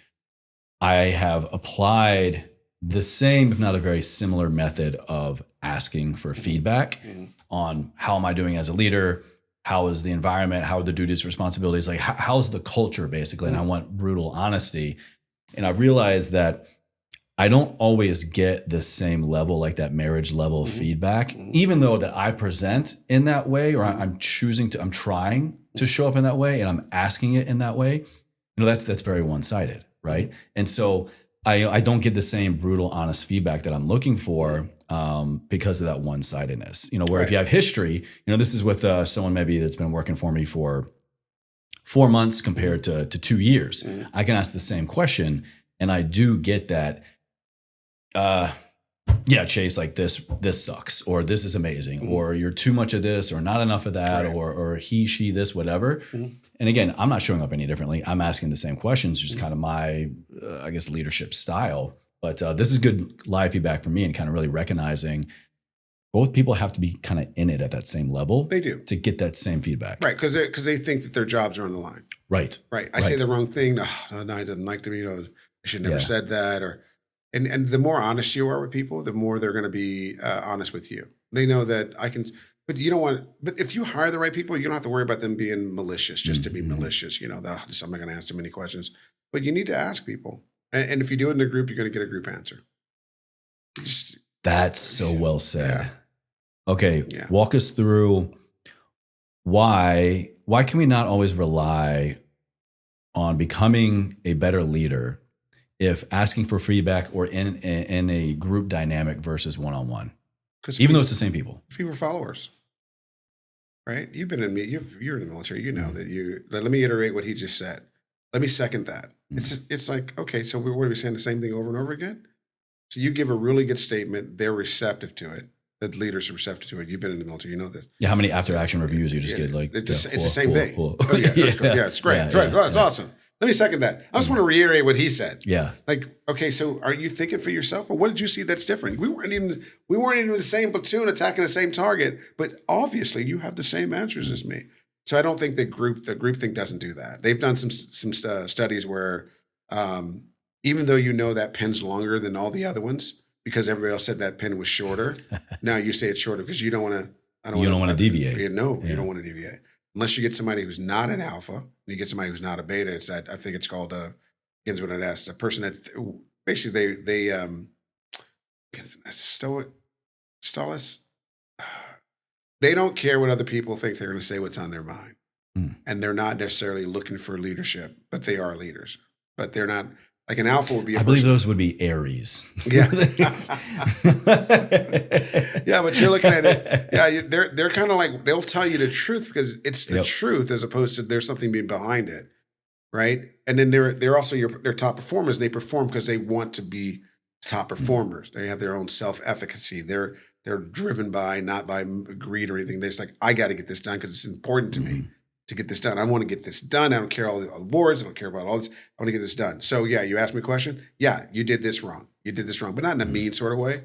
I have applied the same, if not a very similar method of asking for feedback Mhm. on how am I doing as a leader? How is the environment? How are the duties, responsibilities? Like, how's the culture basically? And I want brutal honesty. And I realized that I don't always get the same level, like that marriage level of Mhm. feedback, Mhm. even though that I present in that way, or Mhm. I'm trying to show up in that way and I'm asking it in that way. That's very one-sided, right? Mhm. And so I don't get the same brutal, honest feedback that I'm looking for because of that one-sidedness. Where if Right. you have history, this is with someone maybe that's been working for me for 4 months compared to 2 years. Mhm. I can ask the same question, and I do get that. Yeah, Chase, like this sucks, or this is amazing, Mhm. or you're too much of this, or not enough of that, Right. or he, she, this, whatever. Mhm. And again, I'm not showing up any differently. I'm asking the same questions, just Mhm. kind of my, I guess, leadership style. But this is good live feedback for me, and kind of really recognizing both people have to be kind of in it at that same level They do. to get that same feedback. Right. Because they think that their jobs are on the line. Right. Right. I say the wrong thing. No, I didn't like to be, I should never Yeah. said that. And the more honest you are with people, the more they're going to be honest with you. They know that but you don't but if you hire the right people, you don't have to worry about them being malicious just to be Mhm. malicious. I'm not going to ask too many questions, but you need to ask people. And if you do it in a group, you're going to get a group answer. Just, That's so well said. yeah. Okay, Yeah. walk us through why can we not always rely on becoming a better leader if asking for feedback or in a group dynamic versus one-on-one, Because even though it's the same people. people are followers. Right? You've been in me. You're in the military. You know Mhm. that you. Let me iterate what he just said. Let me second that. Mhm. It's like okay. So what are we saying the same thing over and over again? So you give a really good statement. They're receptive to it. The leaders are receptive to it. You've been in the military. You know that. Yeah, how many after action reviews you just Yeah, get like it's yeah, the same thing. Oh yeah, that's great. Yeah, it's great. yeah, It's right. yeah, Oh, it's yeah. awesome. Let me second that. I just want to reiterate what he said. Yeah. Like, okay, so are you thinking for yourself, or what did you see that's different? We weren't even in the same platoon attacking the same target, but obviously you have the same answers as me. So I don't think the groupthink doesn't do that. They've done some studies where um, even though that pen's longer than all the other ones because everybody else said that pen was shorter, now you say it's shorter because you don't want to. I don't You don't want want to deviate. No, you Yeah. don't want to deviate unless you get somebody who's not an alpha. And you get somebody who's not a beta. It's that I think it's called begins with an S. A person that basically they stoic stoic. They don't care what other people think. They're going to say what's on their mind, Mm. and they're not necessarily looking for leadership, but they are leaders. But they're not like an alpha would be. I believe those would be Aries. Yeah. Yeah, but you're looking at it. Yeah, they're kind of like they'll tell you the truth because it's the Yep. truth as opposed to there's something being behind it, right? And then they're also they're top performers. And they perform because they want to be top performers. They have their own self efficacy. They're driven by not by greed or anything. They're just like I got to get this done because it's important to me Mhm. to get this done. I want to get this done. I don't care all the awards. I don't care about all this. I want to get this done. So yeah, you asked me a question. Yeah, you did this wrong. You did this wrong, but not in a mean sort of way.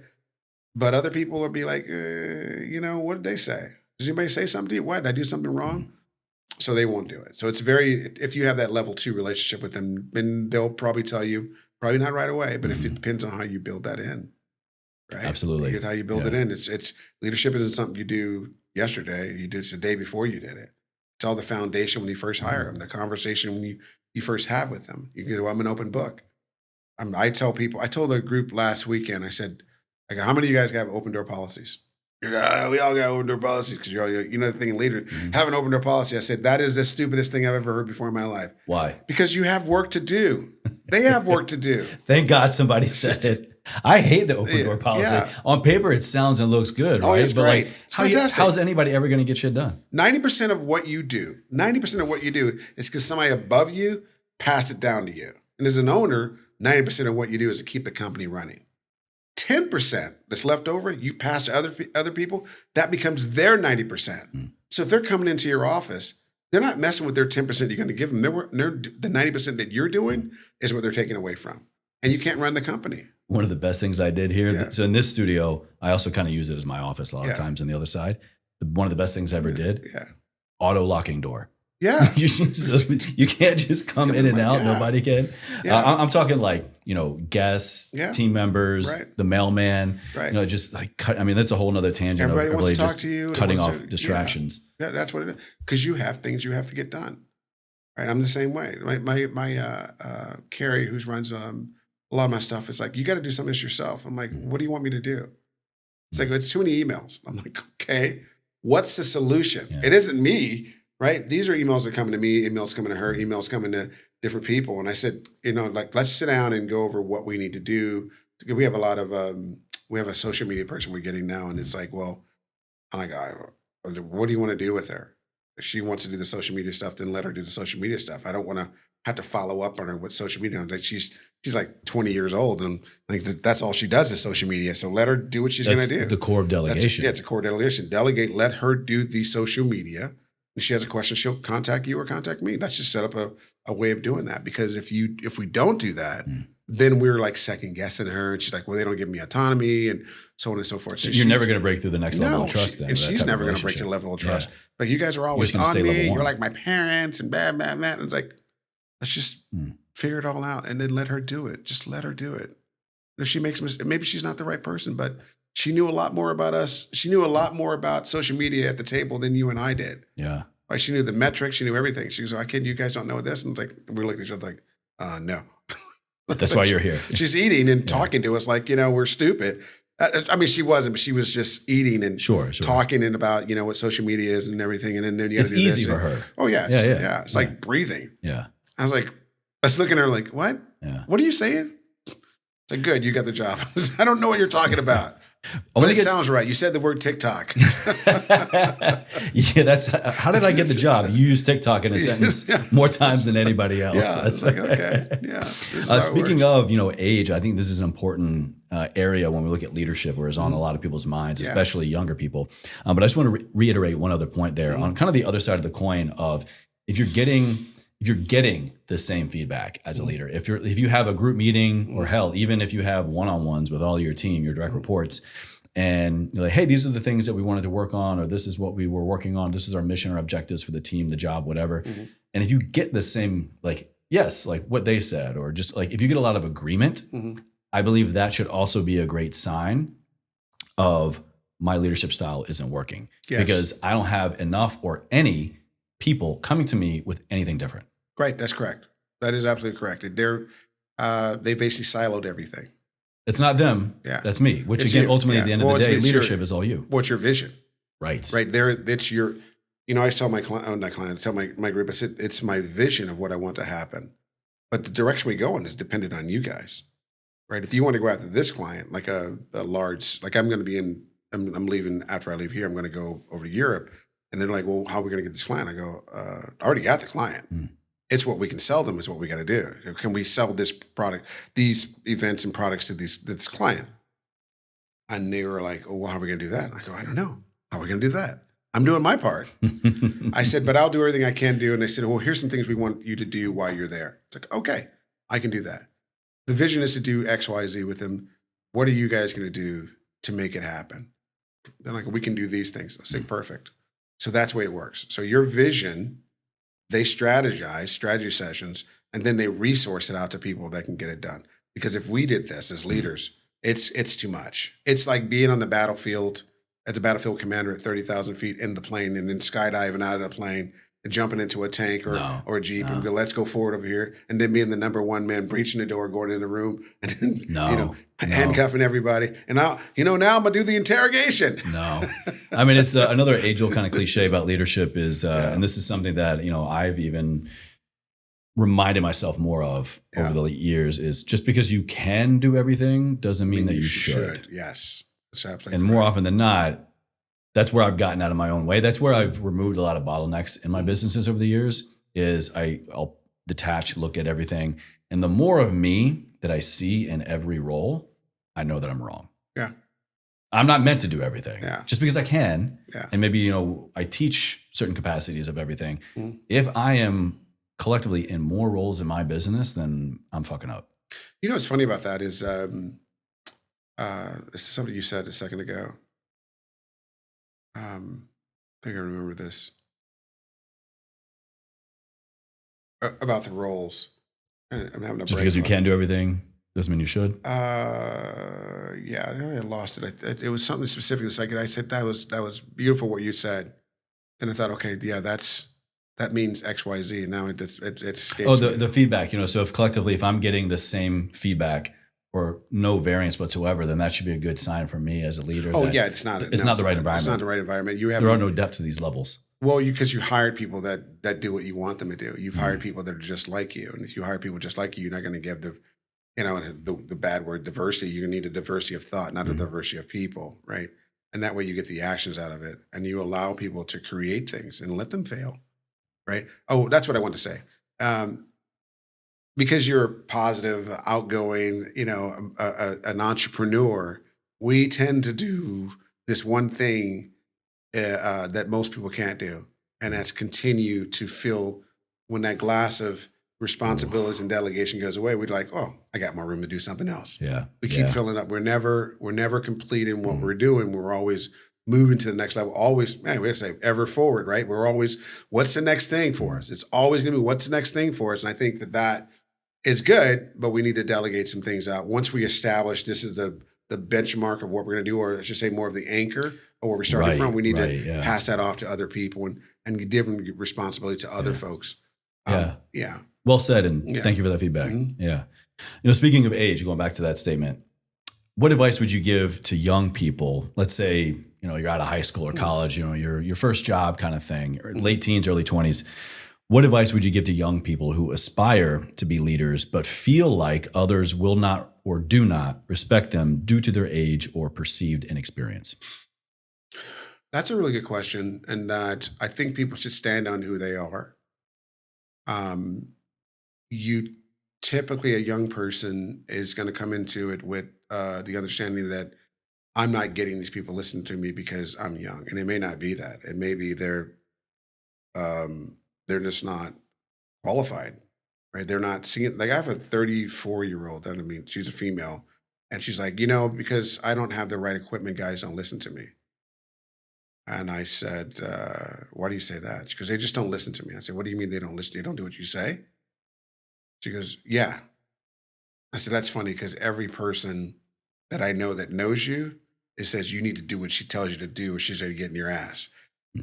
But other people will be like, what did they say? Did anybody say something to you? What? Did I do something wrong? So they won't do it. So it's if you have that level 2 relationship with them, then they'll probably tell you, probably not right away, but if it depends on how you build that in, right? Absolutely. How you build it in. It's leadership isn't something you do, yesterday. It's the day before you did it. It's all the foundation when you first hire them, the conversation when you first have with them. You go, I'm an open book. I tell people, I told a group last weekend, I said, I go, how many of you guys have open door policies? You go, "Oh, we all got open door policies because you know the thing, leader, have an open door policy." I said, that is the stupidest thing I've ever heard before in my life. Why? Because you have work to do. They have work to do. Thank God somebody said it. I hate the open door policy. Yeah. On paper, it sounds and looks good, right? It's great. Like, It's fantastic. how's anybody ever going to get shit done? 90% of what you do, 90% of what you do is because somebody above you passed it down to you. And as an owner, 90% of what you do is to keep the company running. 10% that's left over, you pass to other people, that becomes their 90%. So if they're coming into your office, they're not messing with their 10% you're going to give them. The 90% that you're doing is what they're taking away from. And you can't run the company. One of the best things I did here. Yeah. So in this studio, I also kind of use it as my office a lot of times on the other side. One of the best things I ever did, auto locking door. Yeah. You can't just come in and out. Yeah. Nobody can. Yeah. I'm talking like, guests, team members, the mailman, just like cut. I mean, that's a whole nother tangent. Everybody of wants really to talk just to you. Cutting off distractions. Yeah, that's what it is. Because you have things you have to get done. Right. I'm the same way. My Carrie, who runs a lot of my stuff, is like, you got to do some of this yourself. I'm like, what do you want me to do? It's like, it's too many emails. I'm like, okay, what's the solution? Yeah. It isn't me. Right. These are emails that are coming to me, emails coming to her, emails coming to different people. And I said, let's sit down and go over what we need to do. We have a lot of, we have a social media person we're getting now. And it's like, well, I'm like, what do you want to do with her? If she wants to do the social media stuff, then let her do the social media stuff. I don't want to have to follow up on her with social media. Like she's like 20 years old, and I think that's all she does is social media. So let her do what she's going to do. The core of delegation. It's a core delegation. Delegate, let her do the social media. If she has a question, she'll contact you or contact me. Let's just set up a way of doing that. Because if we don't do that, then we're like second guessing her. And she's like, well, they don't give me autonomy and so on and so forth. So you're never going to break through the next level of trust then. And she's never going to break your level of trust. But you guys are always on me. You're like my parents and blah, blah, blah. And it's like, let's just figure it all out and then let her do it. Just let her do it. And if she makes mistakes, maybe she's not the right person, but she knew a lot more about us. She knew a lot more about social media at the table than you and I did. Yeah. Right? She knew the metrics. She knew everything. She was like, you guys don't know this? And it's like, we're looking at each other like, no. That's why you're here. She's eating and talking to us like, we're stupid. I mean, she wasn't, but she was just eating and talking and about, what social media is and everything. And then you got to do this. It's easy for her. Oh, yeah. It's like breathing. Yeah. I was like, I was looking at her like, what? Yeah. What are you saying? It's like, good, you got the job. I don't know what you're talking about. But it sounds right. You said the word TikTok. Yeah, that's how did I get the job? You use TikTok in a sentence more times than anybody else. Yeah, that's like, okay. Yeah. Speaking of, age, I think this is an important area when we look at leadership, where it's on a lot of people's minds, especially younger people. But I just want to reiterate one other point there on kind of the other side of the coin of if you're getting the same feedback as a leader, if you have a group meeting or hell, even if you have one-on-ones with all your team, your direct reports, and you're like, hey, these are the things that we wanted to work on, or this is what we were working on. This is our mission or objectives for the team, the job, whatever. And if you get the same, like, yes, like what they said, or just like if you get a lot of agreement, I believe that should also be a great sign of my leadership style isn't working because I don't have enough or any people coming to me with anything different. Right. That's correct. That is absolutely correct. They basically siloed everything. It's not them. Yeah. That's me, which it's again, ultimately at the end of the day, leadership is all you. What's your vision? Right. Right there. It's your, I always tell my client, I tell my group, I said, it's my vision of what I want to happen. But the direction we go in is dependent on you guys. Right. If you want to go after this client, like a large, like I'm going to be I'm leaving after I leave here, I'm going to go over to Europe. And they're like, well, how are we going to get this client? I go, I already got the client. It's what we can sell them is what we got to do. Can we sell this product, these events and products to this client? And they were like, oh, well, how are we going to do that? And I go, I don't know. How are we going to do that? I'm doing my part. I said, but I'll do everything I can do. And they said, well, here's some things we want you to do while you're there. It's like, okay, I can do that. The vision is to do X, Y, Z with them. What are you guys going to do to make it happen? They're like, we can do these things. I say, perfect. So that's the way it works. So your vision, they strategize, strategy sessions, and then they resource it out to people that can get it done. Because if we did this as leaders, it's too much. It's like being on the battlefield as a battlefield commander at 30,000 feet in the plane and then skydiving out of the plane and jumping into a tank or a Jeep and go, let's go forward over here. And then being the number one man, breaching the door, going in the room and then, handcuffing everybody. And now I'm going to do the interrogation. No. I mean, it's another age-old kind of cliche about leadership is, and this is something that, I've even reminded myself more of over the years is just because you can do everything doesn't mean that you should. Yes. That's absolutely and more often than not, that's where I've gotten out of my own way. That's where I've removed a lot of bottlenecks in my businesses over the years is I'll detach, look at everything. And the more of me that I see in every role, I know that I'm wrong. Yeah. I'm not meant to do everything just because I can. Yeah. And maybe, I teach certain capacities of everything. If I am collectively in more roles in my business, then I'm fucking up. What's funny about that is this is something you said a second ago. I think I remember this about the roles. I'm having a just because you can do everything doesn't mean you should. Yeah, I lost it. It was something specific. I said that was beautiful what you said, and I thought, okay, yeah, that means X, Y, Z. And now it escapes. Oh, the feedback. So if I'm getting the same feedback or no variance whatsoever, then that should be a good sign for me as a leader. Oh yeah, it's not the right environment. It's not the right environment. There are no depth to these levels. Well, because you hired people that do what you want them to do. You've hired people that are just like you, and if you hire people just like you, you're not going to give the bad word diversity. You need a diversity of thought, not a diversity of people, right? And that way you get the actions out of it, and you allow people to create things and let them fail, right? Oh, that's what I want to say. Because you're positive, outgoing, an entrepreneur, we tend to do this one thing that most people can't do, and that's continue to fill when that glass of responsibilities and delegation goes away. We're like, oh, I got more room to do something else. Yeah, we keep filling up. We're never complete in what we're doing. We're always moving to the next level. Always, man, we have to say ever forward, right? We're always, what's the next thing for us? It's always going to be what's the next thing for us, and I think that is good, but we need to delegate some things out. Once we establish this is the benchmark of what we're going to do, or I should say more of the anchor or where we started from, we need to pass that off to other people and give them responsibility to other folks. Yeah. Well said, and thank you for that feedback. Yeah. Speaking of age, going back to that statement, what advice would you give to young people? Let's say, you're out of high school or college, your first job kind of thing, or late teens, early 20s. What advice would you give to young people who aspire to be leaders, but feel like others will not or do not respect them due to their age or perceived inexperience? That's a really good question. And that I think people should stand on who they are. You typically, a young person is going to come into it with the understanding that I'm not getting these people listening to me because I'm young. And it may not be that. It may be they're just not qualified, right? They're not seeing, like I have a 34-year-old, she's a female, and she's like, because I don't have the right equipment, guys don't listen to me. And I said, why do you say that? She goes, they just don't listen to me. I said, what do you mean they don't listen? They don't do what you say? She goes, yeah. I said, that's funny because every person that I know that knows you, it says you need to do what she tells you to do or she's going to get in your ass.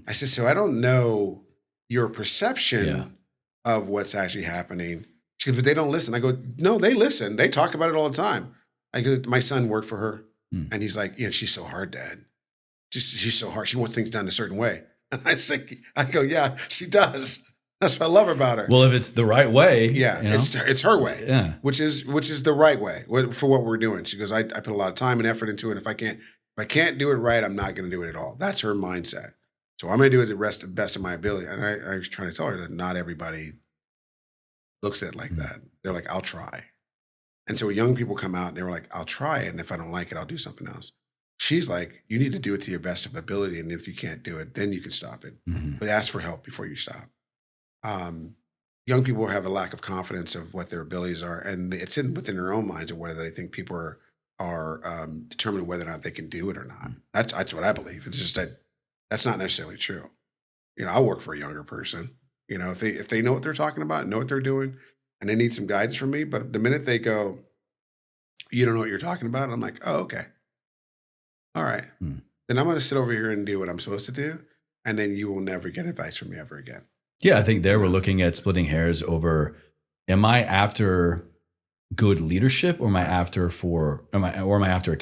I said, so I don't know your perception of what's actually happening. She goes, but they don't listen. I go, no, they listen. They talk about it all the time. I go, my son worked for her. And he's like, she's so hard, Dad. She's so hard. She wants things done a certain way. And I go, yeah, she does. That's what I love about her. Well, if it's the right way. Yeah, it's her way. Yeah. Which is the right way for what we're doing. She goes, I put a lot of time and effort into it. If I can't do it right, I'm not going to do it at all. That's her mindset. So I'm going to do it the best of my ability. And I was trying to tell her that not everybody looks at it like that. They're like, I'll try. And so young people come out and they were like, I'll try it. And if I don't like it, I'll do something else. She's like, you need to do it to your best of ability. And if you can't do it, then you can stop it. But ask for help before you stop. Young people have a lack of confidence of what their abilities are. And it's within their own minds of whether they think people are determining whether or not they can do it or not. That's what I believe. It's just that that's not necessarily true. I work for a younger person. If they know what they're talking about, know what they're doing, and they need some guidance from me. But the minute they go, you don't know what you're talking about, I'm like, oh, okay. All right. then I'm going to sit over here and do what I'm supposed to do. And then you will never get advice from me ever again. Yeah, I think there we're looking at splitting hairs over, am I after good leadership or am I after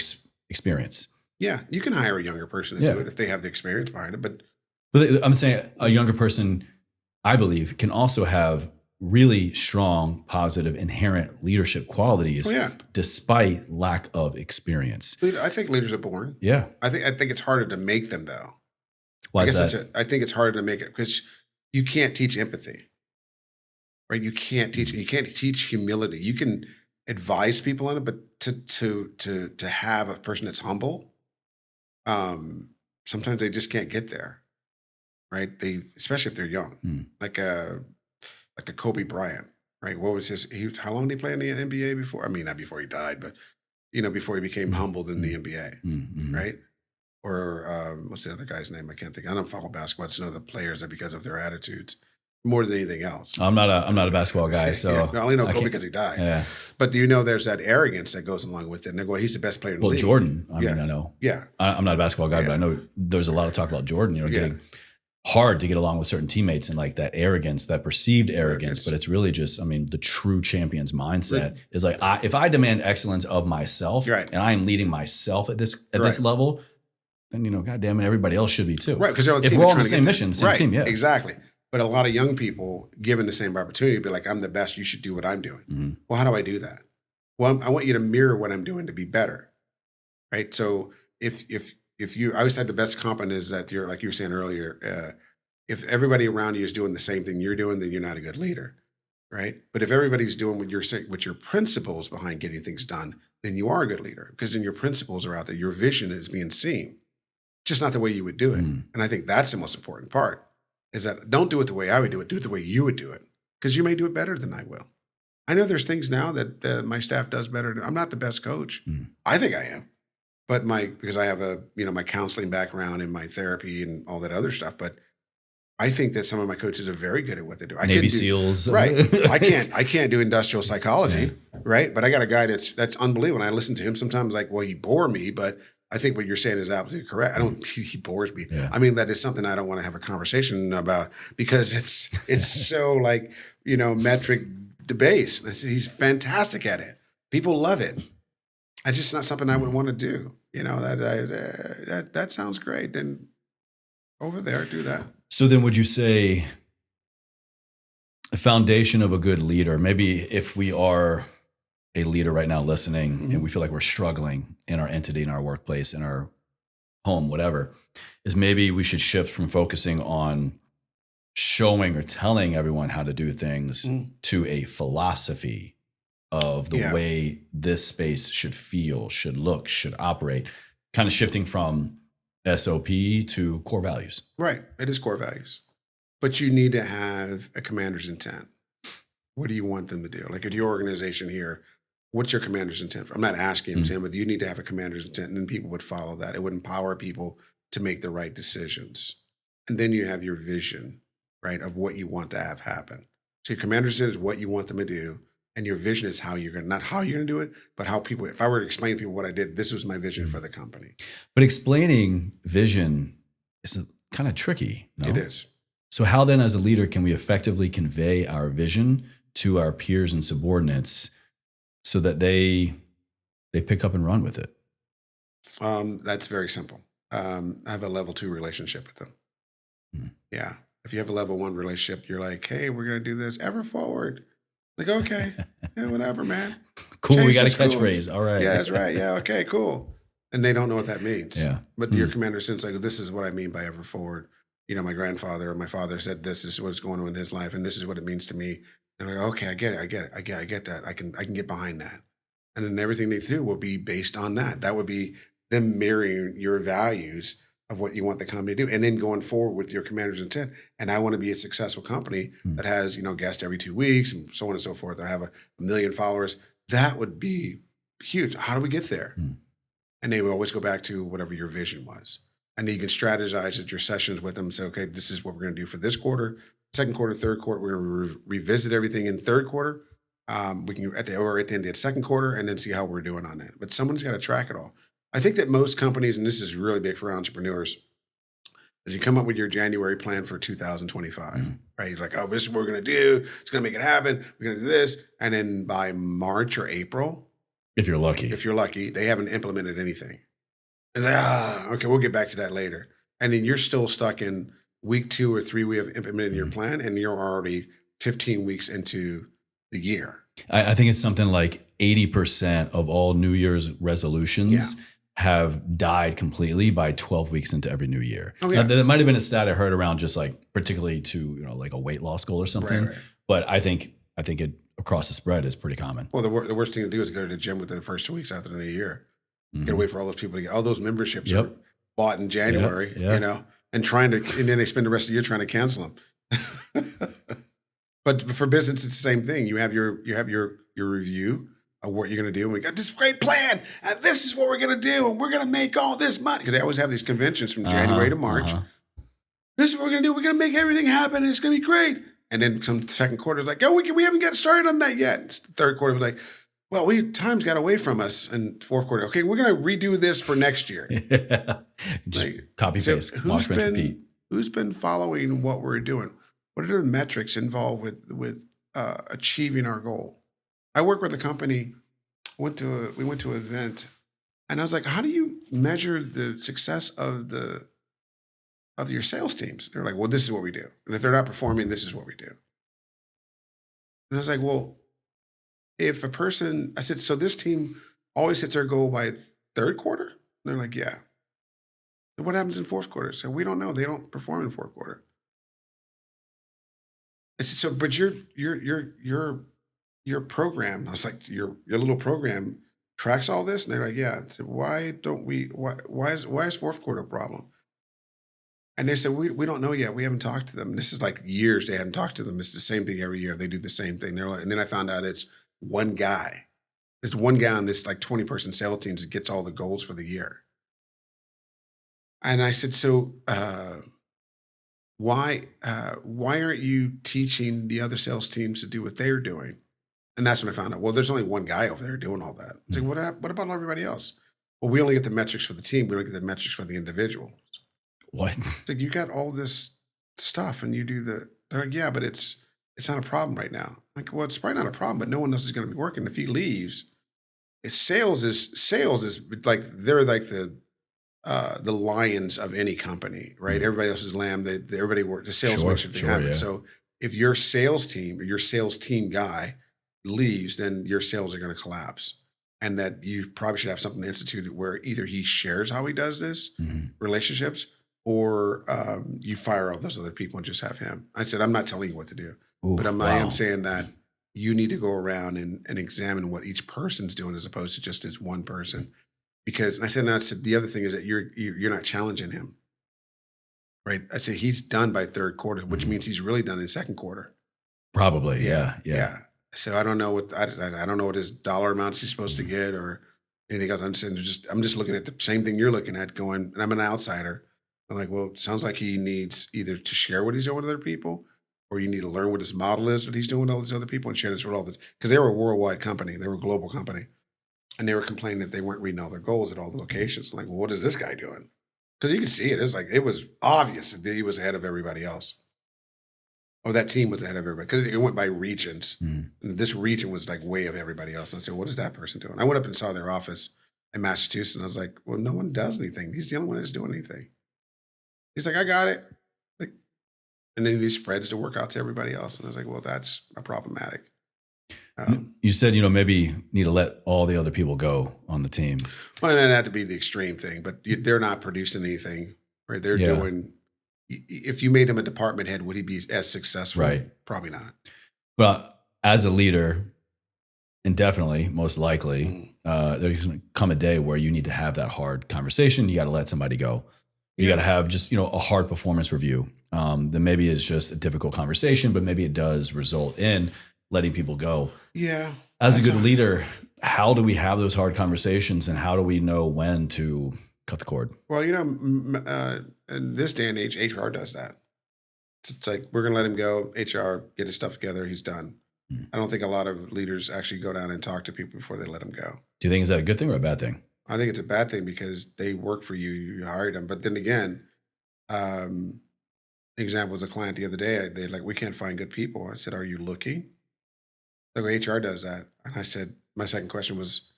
experience? Yeah, you can hire a younger person to do it if they have the experience behind it. But I'm saying a younger person, I believe, can also have really strong, positive, inherent leadership qualities despite lack of experience. I think leaders are born. Yeah. I think it's harder to make them, though. Why I guess is that? I think it's harder to make it because you can't teach empathy, right? You can't teach humility. You can advise people on it, but to have a person that's humble, sometimes they just can't get there, right? Especially if they're young, like a Kobe Bryant, right? What was how long did he play in the NBA before? I mean, not before he died, but before he became humbled in the NBA, right? Or what's the other guy's name? I can't think. I don't follow basketball. I just know the players that because of their attitudes more than anything else. I'm not a basketball guy, so I only know Kobe because he died. Yeah. But there's that arrogance that goes along with it. And they go, he's the best player in the league. Jordan. I mean, I know. Yeah. I'm not a basketball guy, but I know there's a lot of talk about Jordan. Getting hard to get along with certain teammates and like that arrogance, that perceived arrogance. But it's really just, the true champion's mindset is like, if I demand excellence of myself, and I am leading myself at this level, then God damn it, everybody else should be too. Right, because if we're all on the same mission, same team, yeah, exactly. But a lot of young people, given the same opportunity, be like, I'm the best. You should do what I'm doing. Well, how do I do that? Well, I want you to mirror what I'm doing to be better, right? So if you, I always said the best compliment is that you're, like you were saying earlier, if everybody around you is doing the same thing you're doing, then you're not a good leader, right? But if everybody's doing what you're saying, what your principles behind getting things done, then you are a good leader because then your principles are out there. Your vision is being seen, just not the way you would do it. And I think that's the most important part. Is that don't do it the way I would do it the way you would do it. Because you may do it better than I will. I know there's things now that my staff does better. I'm not the best coach. I think I am. But because I have my counseling background and my therapy and all that other stuff. But I think that some of my coaches are very good at what they do. Navy SEALs. Right. I can't do industrial psychology, right? But I got a guy that's unbelievable. And I listen to him sometimes like, well, you bore me, but I think what you're saying is absolutely correct. He bores me. Yeah. That is something I don't want to have a conversation about because it's so metric based. He's fantastic at it. People love it. It's just not something I would want to do. That sounds great. Then over there, do that. So then would you say the foundation of a good leader, maybe if we are a leader right now listening and we feel like we're struggling in our entity, in our workplace, in our home, whatever, is maybe we should shift from focusing on showing or telling everyone how to do things to a philosophy of the way this space should feel, should look, should operate, kind of shifting from SOP to core values. Right. It is core values. But you need to have a commander's intent. What do you want them to do? Like at your organization here, what's your commander's intent? I'm not asking, I'm saying, but you need to have a commander's intent, and then people would follow that. It would empower people to make the right decisions. And then you have your vision, right, of what you want to have happen. So your commander's intent is what you want them to do, and your vision is how you're going to, not how you're going to do it, but how people, if I were to explain to people what I did, this was my vision for the company. But explaining vision is kind of tricky. No? It is. So how then as a leader can we effectively convey our vision to our peers and subordinates so that they pick up and run with it? That's very simple. I have a level 2 relationship with them. Yeah. If you have a level 1 relationship, you're like, hey, we're going to do this ever forward. Like, okay, yeah, whatever, man. Cool. Change we got a is cool. catchphrase. All right. Yeah, that's right. Yeah. Okay, cool. And they don't know what that means. Yeah. But your commander says, like, this is what I mean by ever forward. My grandfather or my father said this is what's going on in his life, and this is what it means to me. And I'm like, okay, I get it. I get that. I can get behind that. And then everything they do will be based on that. That would be them mirroring your values of what you want the company to do, and then going forward with your commander's intent. And I want to be a successful company that has, guests every 2 weeks and so on and so forth. I have a million followers. That would be huge. How do we get there? And they will always go back to whatever your vision was. And then you can strategize at your sessions with them and say, okay, this is what we're going to do for this quarter, second quarter, third quarter. We're going to revisit everything in third quarter. We can at the end of the second quarter and then see how we're doing on that. But someone's got to track it all. I think that most companies, and this is really big for entrepreneurs, is you come up with your January plan for 2025, Mm-hmm. right? You're like, oh, this is what we're going to do. It's going to make it happen. We're going to do this. And then by March or April, If you're lucky. if you're lucky, they haven't implemented anything. It's like, okay, we'll get back to that later. And then you're still stuck in week 2 or 3 we have implemented your plan, and you're already 15 weeks into the year. I think it's something like 80% of all New Year's resolutions have died completely by 12 weeks into every new year. Oh, yeah. Now, there might have been a stat I heard around just like particularly to, like a weight loss goal or something. Right. But I think it across the spread is pretty common. Well, the worst thing to do is go to the gym within the first 2 weeks after the new year. You gotta wait for all those people to get all those memberships are bought in January, and and then they spend the rest of the year trying to cancel them. But for business, it's the same thing. You have your review of what you're gonna do, and we got this great plan, and this is what we're gonna do, and we're gonna make all this money. Because they always have these conventions from January to March. This is what we're gonna do. We're gonna make everything happen, and it's gonna be great. And then some second quarter is like, oh, we haven't got started on that yet. It's the third quarter was like, well, time's got away from us. And fourth quarter, okay, we're going to redo this for next year. Just copy paste, wash, rinse, repeat. Who's been following what we're doing? What are the metrics involved with achieving our goal? I work with a company. We went to an event, and I was like, how do you measure the success of your sales teams? They're like, well, this is what we do. And if they're not performing, this is what we do. And I was like, well, if a person, I said, so this team always hits their goal by third quarter? And they're like, yeah. And what happens in fourth quarter? So we don't know. They don't perform in fourth quarter. I said, so, but your program, I was like, your little program tracks all this? And they're like, yeah. I said, why is fourth quarter a problem? And they said, we don't know yet. We haven't talked to them. This is like years they haven't talked to them. It's the same thing every year. They do the same thing. They're like, and then I found out it's one guy. There's one guy on this like 20-person sales team that gets all the goals for the year. And I said, so why aren't you teaching the other sales teams to do what they're doing? And that's when I found out, well, there's only one guy over there doing all that. I said, what about everybody else? Well, we only get the metrics for the team. We don't get the metrics for the individual. What? It's like, you got all this stuff and you do they're like, yeah, but it's not a problem right now. I'm like, well, it's probably not a problem, but no one else is going to be working. If he leaves, sales is like, they're like the lions of any company, right? Mm-hmm. Everybody else is lamb. Everybody work. The sales makes everything happen. Yeah. So if your sales team or your sales team guy leaves, then your sales are going to collapse. And that you probably should have something instituted where either he shares how he does this relationships, or you fire all those other people and just have him. I said, I'm not telling you what to do, but I am saying that you need to go around and examine what each person's doing as opposed to just as one person. Because I said, the other thing is that you're not challenging him, right? I said he's done by third quarter, which means he's really done in second quarter. Probably, yeah. So I don't know I don't know what his dollar amount he's supposed to get or anything else. I'm just looking at the same thing you're looking at, going, and I'm an outsider. I'm like, well, it sounds like he needs either to share what he's doing with other people, or you need to learn what his model is, what he's doing with all these other people, and share this with all the, because they were a worldwide company, they were a global company, and they were complaining that they weren't reading all their goals at all the locations. I'm like, well, what is this guy doing? Because you can see it. It was obvious that he was ahead of everybody else. Or that team was ahead of everybody, because it went by regions. And this region was like way of everybody else. And I said, what is that person doing? I went up and saw their office in Massachusetts, and I was like, well, no one does anything. He's the only one that's doing anything. He's like, I got it. And then he spreads the work out to everybody else. And I was like, well, that's problematic. You said, maybe need to let all the other people go on the team. Well, and that had to be the extreme thing, but they're not producing anything, right? They're doing, if you made him a department head, would he be as successful? Right. Probably not. But as a leader, indefinitely, most likely, there's going to come a day where you need to have that hard conversation. You got to let somebody go. You got to have just, a hard performance review. That maybe is just a difficult conversation, but maybe it does result in letting people go. Yeah. As a good leader, how do we have those hard conversations, and how do we know when to cut the cord? Well, in this day and age, HR does that. It's like, we're going to let him go. HR, get his stuff together. He's done. I don't think a lot of leaders actually go down and talk to people before they let him go. Do you think is that a good thing or a bad thing? I think it's a bad thing because they work for you. You hired them. But then again, um, example was a client the other day. They're like, we can't find good people. I said, are you looking? Like HR does that. And I said, my second question was,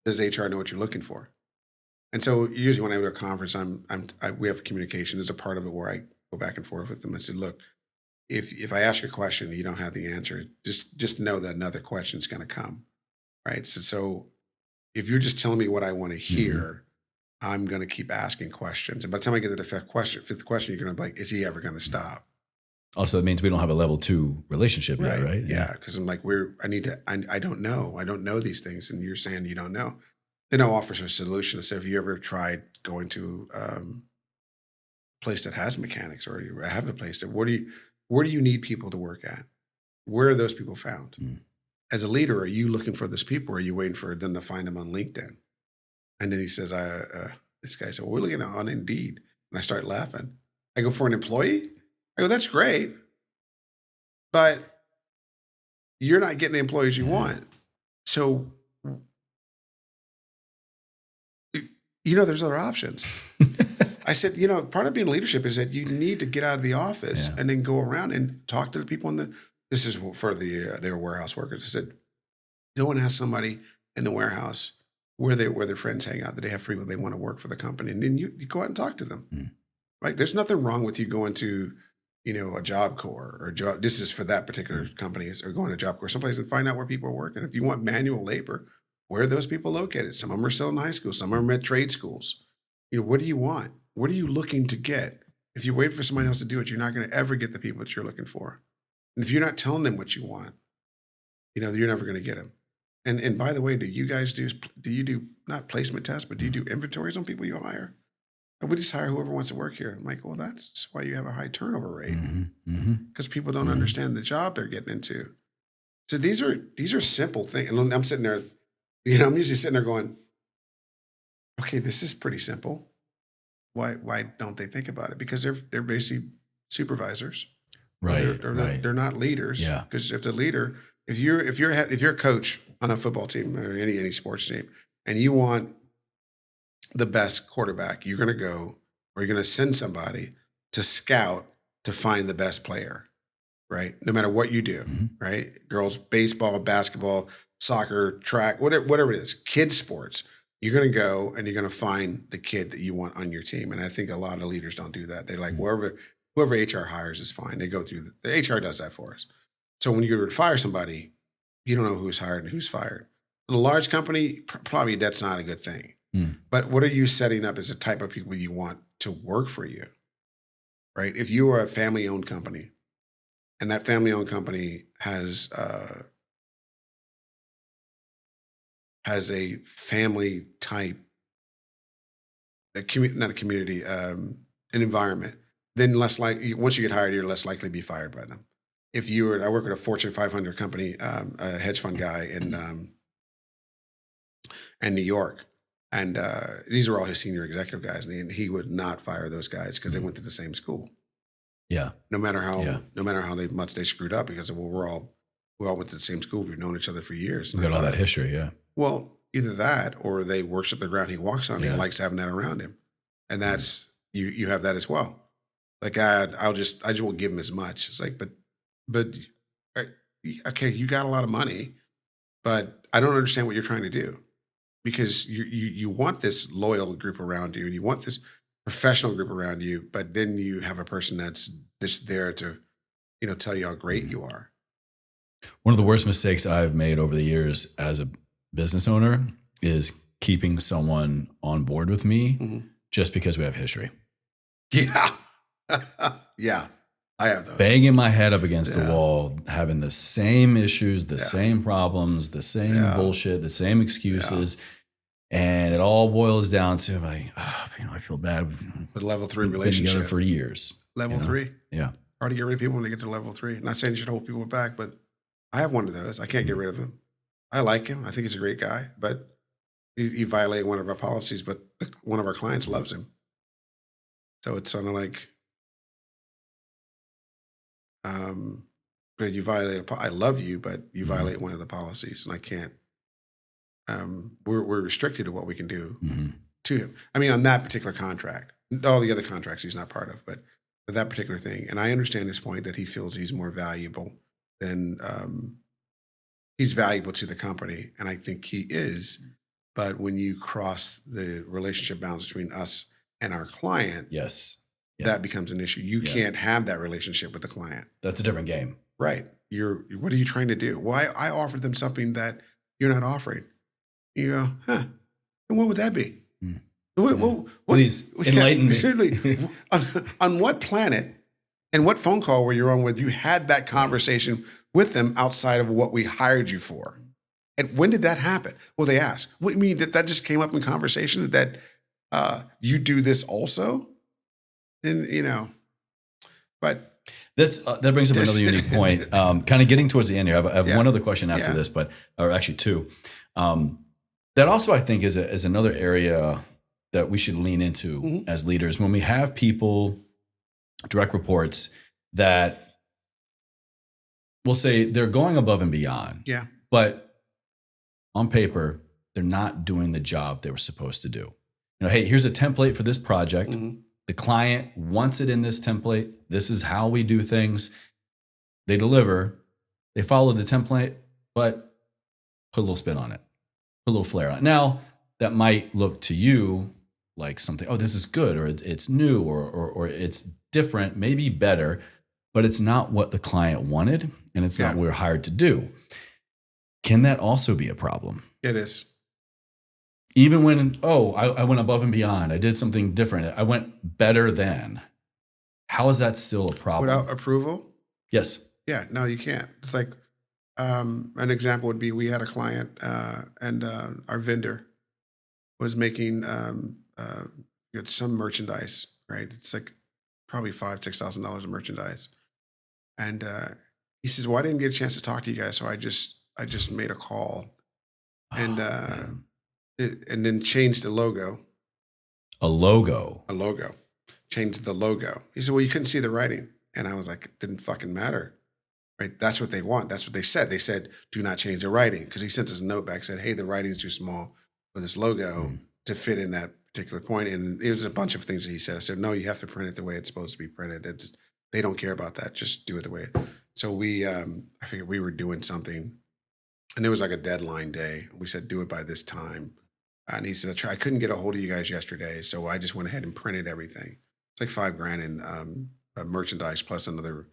does HR know what you're looking for? And so usually when I go to a conference, we have communication. There's a part of it where I go back and forth with them. I said, look, if I ask you a question and you don't have the answer, just know that another question is going to come, right? So if you're just telling me what I want to Hmm. hear, I'm going to keep asking questions. And by the time I get to the fifth question, you're going to be like, is he ever going to stop? Also, it means we don't have a level 2 relationship yet, Right. right? Yeah. Because I'm like, I don't know. I don't know these things. And you're saying you don't know. Then I'll offer a solution. So have you ever tried going to a place that has mechanics, or you haven't placed it? Where do you need people to work at? Where are those people found? Mm. As a leader, are you looking for those people, or are you waiting for them to find them on LinkedIn? And then he says, this guy said, well, we're looking at on Indeed. And I start laughing. I go, for an employee? I go, that's great, but you're not getting the employees you Mhm. want. So, there's other options. I said, part of being leadership is that you need to get out of the office Yeah. and then go around and talk to the people this is for their warehouse workers. I said, go and ask somebody in the warehouse where their friends hang out, that they have free will, they want to work for the company. And then you go out and talk to them. Mm. Right? There's nothing wrong with you going to, a job corps or job. This is for that particular Mm. company, or going to job corps someplace and find out where people are working. If you want manual labor, where are those people located? Some of them are still in high school. Some of them are at trade schools. What do you want? What are you looking to get? If you wait for somebody else to do it, you're not going to ever get the people that you're looking for. And if you're not telling them what you want, you're never going to get them. And by the way, do you do not placement tests, but do you do inventories on people you hire? We just hire whoever wants to work here. I'm like, well, that's why you have a high turnover rate, Mhm. Mhm. because people don't Mhm. understand the job they're getting into. So these are simple things. And I'm sitting there, I'm usually sitting there going, okay, this is pretty simple. Why don't they think about it? Because they're basically supervisors, or Right. Right. they're not leaders. Yeah. Because if the leader, if you're a coach on a football team or any sports team, and you want the best quarterback, you're going to go, or you're going to send somebody to scout to find the best player, right? No matter what you do, Mhm. right? Girls, baseball, basketball, soccer, track, whatever it is, kids sports. You're going to go and you're going to find the kid that you want on your team. And I think a lot of leaders don't do that. They're like, Mm. whoever HR hires is fine. They go through the HR does that for us. So when you go to fire somebody, you don't know who's hired and who's fired. In a large company, probably that's not a good thing. Mm. But what are you setting up as a type of people you want to work for you, right? If you are a family-owned company, and that family-owned company has a family type, not a community, an environment, then less likely, once you get hired, you're less likely to be fired by them. I work with a Fortune 500 company, a hedge fund guy in New York. And these are all his senior executive guys. And he would not fire those guys because they Mm. went to the same school. Yeah. No Yeah. matter how much they screwed up, because well, we all went to the same school. We've known each other for years. We And I got all that thought, history. Yeah. well, either that or they worship the ground he walks on. He Yeah. likes having that around him, and Mm. that's you have that as well. Like I just won't give him as much. It's like, but uh, okay, you got a lot of money, but I don't understand what you're trying to do, because you want this loyal group around you, and you want this professional group around you, but then you have a person that's just there to tell you how great Mm. you are. One of the worst mistakes I've made over the years as a business owner is keeping someone on board with me Mhm. just because we have history. Yeah, yeah, I have those. Banging my head up against the Yeah. wall, having the same issues, the Yeah. same problems, the same Yeah. bullshit, the same excuses. And it all boils down to like, I feel bad. But level 3 We've been together relationship, for years. level 3, Yeah. hard to get rid of people when they get to level 3. Not saying you should hold people back, but I have one of those. I can't get rid of him. I like him. I think he's a great guy, but he violated one of our policies. But one of our clients loves him, so it's sort of like, um, but you violate. I love you, but you Mhm. violate one of the policies, and I can't. we're restricted to what we can do Mm-hmm. to him. I mean, on that particular contract, all the other contracts he's not part of, but that particular thing. And I understand his point that he feels he's more valuable than he's valuable to the company, and I think he is. But when you cross the relationship bounds between us and our client, Yes. Yeah. that becomes an issue. You Yeah. can't have that relationship with the client. That's a different game. Right. What are you trying to do? Well, I offered them something that you're not offering. You go, huh? And what would that be? Mm. What, Please enlighten me. Certainly. On what planet and what phone call were you on with you had that conversation with them outside of what we hired you for? And when did that happen? Well, they asked. What you mean that just came up in conversation that you do this also? And but that brings up another unique point. Kind of getting towards the end here, I have one other question after this, or actually two. That also I think is another area that we should lean into as leaders when we have people, direct reports that we'll say they're going above and beyond. Yeah. But on paper, they're not doing the job they were supposed to do. Hey, here's a template for this project. Mm-hmm. The client wants it in this template. This is how we do things. They deliver. They follow the template, but put a little spin on it, put a little flair on it. Now, that might look to you like something, oh, this is good, or it's new, or it's different, maybe better, but it's not what the client wanted, and it's not what we're hired to do. Can that also be a problem? It is. Even when, I went above and beyond. I did something different. I went better than. How is that still a problem? Without approval? Yes. Yeah, no, you can't. It's like an example would be we had a client and our vendor was making some merchandise, right? It's like probably $5,000-$6,000 of merchandise. And he says, well, I didn't get a chance to talk to you guys, so I just made a call and and then changed the logo. A logo. Changed the logo. He said, well, you couldn't see the writing. And I was like, it didn't fucking matter. Right? That's what they want. That's what they said. They said, do not change the writing. Because he sent us a note back, said, hey, the writing's too small for this logo to fit in that particular point. And it was a bunch of things that he said. I said, no, you have to print it the way it's supposed to be printed. They don't care about that. Just do it the way it. So I figured we were doing something. And it was like a deadline day. We said, do it by this time. And he said, I couldn't get a hold of you guys yesterday. So I just went ahead and printed everything. It's like $5,000 in merchandise plus another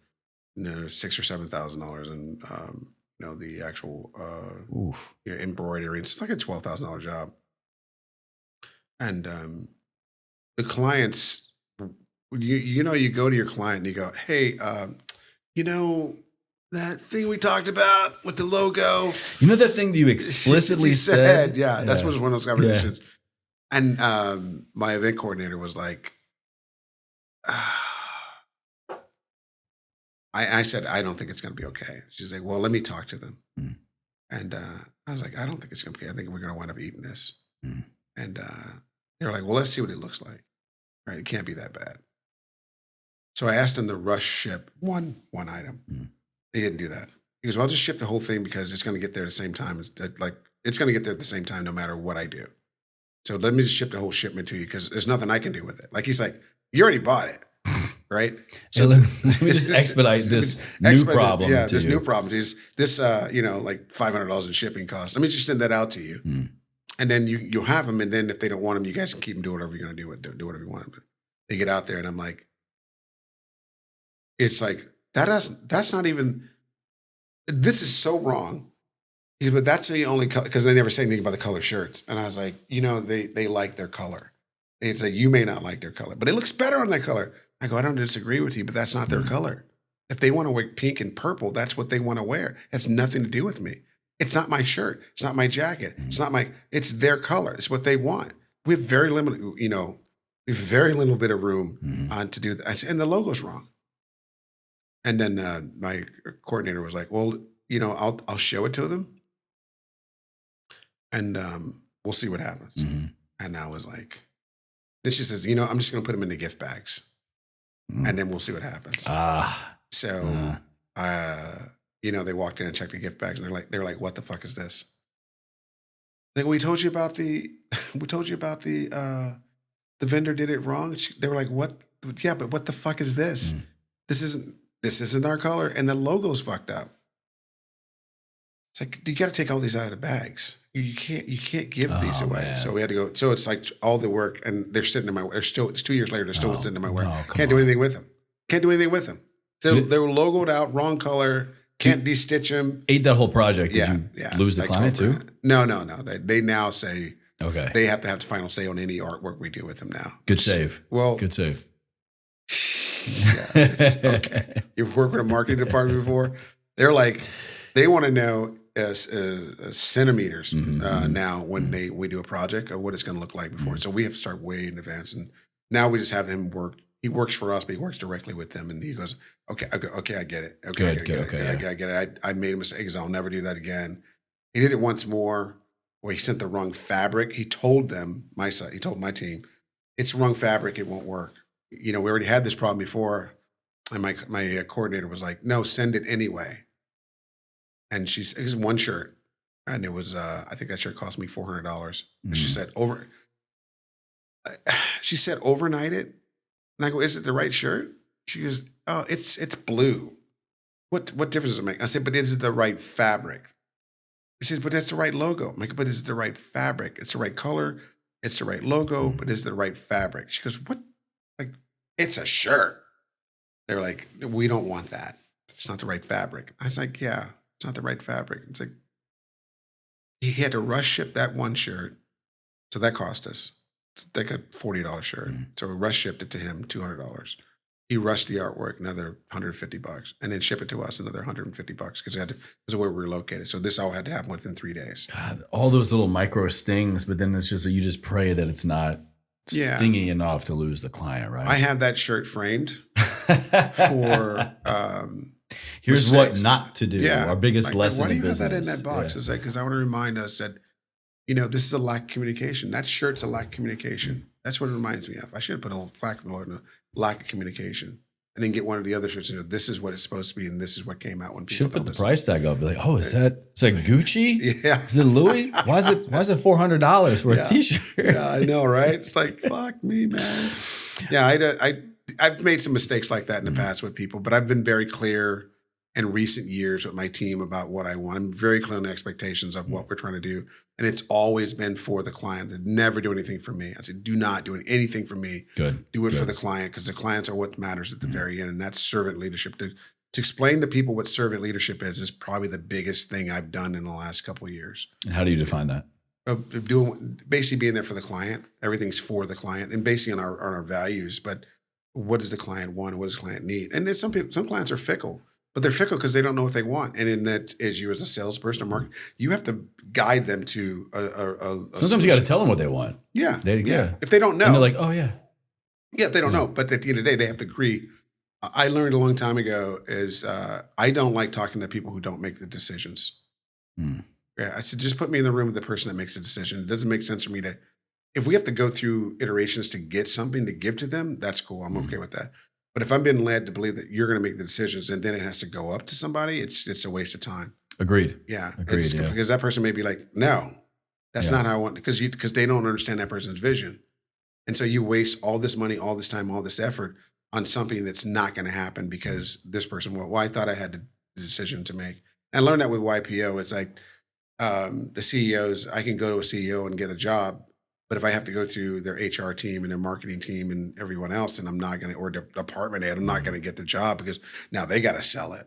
$6,000 or $7,000 in the actual embroidery. It's like a $12,000 job. And the clients, you go to your client and you go, hey, that thing we talked about with the logo. You know that thing that you explicitly said? Yeah, that's one of those conversations. And my event coordinator was like, I said, I don't think it's going to be okay. She's like, well, let me talk to them. And I was like, I don't think it's going to be okay. I think we're going to wind up eating this. And they were like, well, let's see what it looks like. Right? It can't be that bad. So I asked him to rush ship one item. He didn't do that. He goes, well, I'll just ship the whole thing because it's going to get there at the same time. It's going to get there at the same time no matter what I do. So let me just ship the whole shipment to you because there's nothing I can do with it. Like he's like, you already bought it, right? So let me just expedite this new problem. Yeah, this new problem. This like $500 in shipping costs. Let me just send that out to you, and then you'll have them. And then if they don't want them, you guys can keep them. Do whatever you're going to do. Do whatever you want. But they get out there, and I'm like, it's like that's not even. This is so wrong. But that's the only color, because they never say anything about the color shirts. And I was like, they like their color. They say, you may not like their color, but it looks better on that color. I go, I don't disagree with you, but that's not their color. If they want to wear pink and purple, that's what they want to wear. It has nothing to do with me. It's not my shirt. It's not my jacket. It's their color. It's what they want. We have very limited, we have very little bit of room on to do that. And the logo's wrong. And then my coordinator was like, well, I'll show it to them. And we'll see what happens. And I was like, then she says, I'm just going to put them in the gift bags. And then we'll see what happens. So, they walked in and checked the gift bags. And they're like, what the fuck is this? Like we told you about the vendor did it wrong. They were like, what? Yeah, but what the fuck is this? Mm. This isn't our color, and the logo's fucked up. It's like you got to take all these out of the bags. You can't give these away. Man. So we had to go. So it's like all the work, and they're sitting in my. They're still. It's 2 years later. They're still sitting in my work. No, Can't do anything with them. Can't do anything with them. They were logoed out, wrong color. Can't de-stitch them. Ate that whole project. Did you lose the like client too? No. They now say Okay. they have to have the final say on any artwork we do with them now. Good save. Well, good save. Okay. You've worked with a marketing department before. They're like, they want to know centimeters now when we do a project of what it's going to look like before. So we have to start way in advance. And now we just have him work. He works for us, but he works directly with them. And he goes, okay, I get it. Okay, I get it. I made a mistake. I'll never do that again. He did it once more where he sent the wrong fabric. He told them, he told my team, it's wrong fabric. It won't work. We already had this problem before. And my coordinator was like, no, send it anyway. And it was one shirt. And it was, I think that shirt cost me $400. Mm-hmm. She said, overnight it. And I go, is it the right shirt? She goes, oh, it's blue. What difference does it make? I said, but is it the right fabric? She says, but that's the right logo. I'm like, but is it the right fabric? It's the right color. It's the right logo, but is it the right fabric? She goes, what? Like, it's a shirt. They're like, we don't want that. It's not the right fabric. I was like, yeah, it's not the right fabric. It's like, he had to rush ship that one shirt. So that cost us like a $40 shirt. So we rush shipped it to him, $200. He rushed the artwork, another $150, and then ship it to us, another $150 because of where we were located. So this all had to happen within 3 days. God, all those little micro stings, but then it's just you just pray that it's not stingy enough to lose the client, right? I have that shirt framed for. Here's mistakes. what not to do. Yeah. Our biggest lesson in business. Why do you have that in that box? Yeah. It's like because I want to remind us that this is a lack of communication. That shirt's a lack of communication. That's what it reminds me of. I should have put a little plaque below it, lack of communication. And then get one of the other shirts and this is what it's supposed to be, and this is what came out when people should put the price tag up. Be like, oh, is that Gucci? Yeah. Is it Louis? Why is it $400 for a t-shirt? Yeah, I know, right? It's like, fuck me, man. Yeah, I've made some mistakes like that in the past with people, but I've been very clear in recent years with my team about what I want. I'm very clear on the expectations of what we're trying to do. And it's always been for the client. They never do anything for me. I said, do not do anything for me. Good. Do it for the client because the clients are what matters at the very end. And that's servant leadership. To explain to people what servant leadership is probably the biggest thing I've done in the last couple of years. And how do you define that? Basically being there for the client. Everything's for the client and basically on our values. But what does the client want? What does the client need? And there's some clients are fickle. But they're fickle because they don't know what they want. And in that, as you as a salesperson or marketer, you have to guide them to a Sometimes solution. you got to tell them what they want. Yeah. Yeah. If they don't know. And they're like, oh, yeah. Yeah, if they don't know. But at the end of the day, they have to agree. I learned a long time ago is I don't like talking to people who don't make the decisions. Yeah, I said, just put me in the room with the person that makes the decision. It doesn't make sense for me to, if we have to go through iterations to get something to give to them, that's cool. I'm okay with that. But if I'm being led to believe that you're going to make the decisions and then it has to go up to somebody, it's a waste of time. Agreed. Yeah. Agreed. Yeah. Because that person may be like, no, that's not how I want, because they don't understand that person's vision. And so you waste all this money, all this time, all this effort on something that's not going to happen because this person, well, I thought I had the decision to make. And I learned that with YPO. It's like the CEOs, I can go to a CEO and get a job. But if I have to go through their HR team and their marketing team and everyone else, and I'm not going to, or the department head, I'm not going to get the job because now they got to sell it,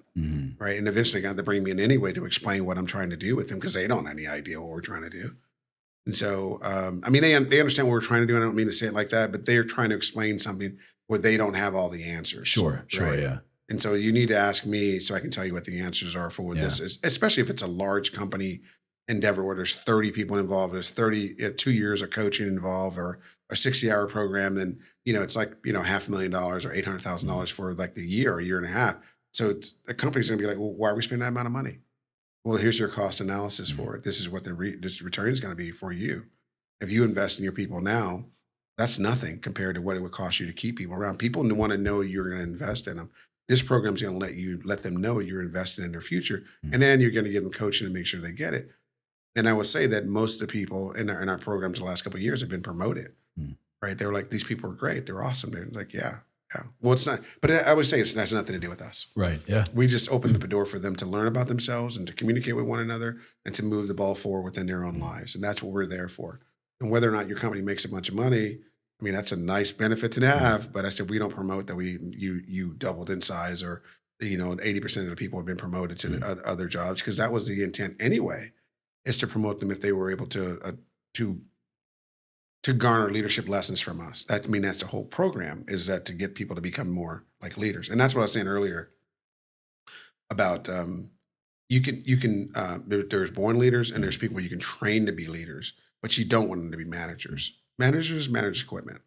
right? And eventually got to bring me in anyway to explain what I'm trying to do with them because they don't have any idea what we're trying to do. And so, I mean, they understand what we're trying to do. And I don't mean to say it like that, but they're trying to explain something where they don't have all the answers. Sure, right? Yeah. And so you need to ask me so I can tell you what the answers are for what this is, especially if it's a large company endeavor where there's 30 people involved, there's 2 years of coaching involved or a 60-hour program, then, it's like, $500,000 or $800,000 for like the year or year and a half. So the company's going to be like, well, why are we spending that amount of money? Well, here's your cost analysis for it. This is what this return is going to be for you. If you invest in your people now, that's nothing compared to what it would cost you to keep people around. People want to know you're going to invest in them. This program's going to let them know you're investing in their future. And then you're going to give them coaching to make sure they get it. And I would say that most of the people in our programs the last couple of years have been promoted, Mm. right? They were like, these people are great. They're awesome. They're like, yeah, yeah. Well, it's not, but I would say it has nothing to do with us. Right. Yeah. We just opened the door for them to learn about themselves and to communicate with one another and to move the ball forward within their own lives. And that's what we're there for. And whether or not your company makes a bunch of money, I mean, that's a nice benefit to have. But I said, we don't promote that you doubled in size or, 80% of the people have been promoted to the other jobs, because that was the intent anyway, is to promote them if they were able to garner leadership lessons from us. That's the whole program, is that to get people to become more like leaders. And that's what I was saying earlier about there's born leaders and there's people you can train to be leaders, but you don't want them to be managers. Managers manage equipment,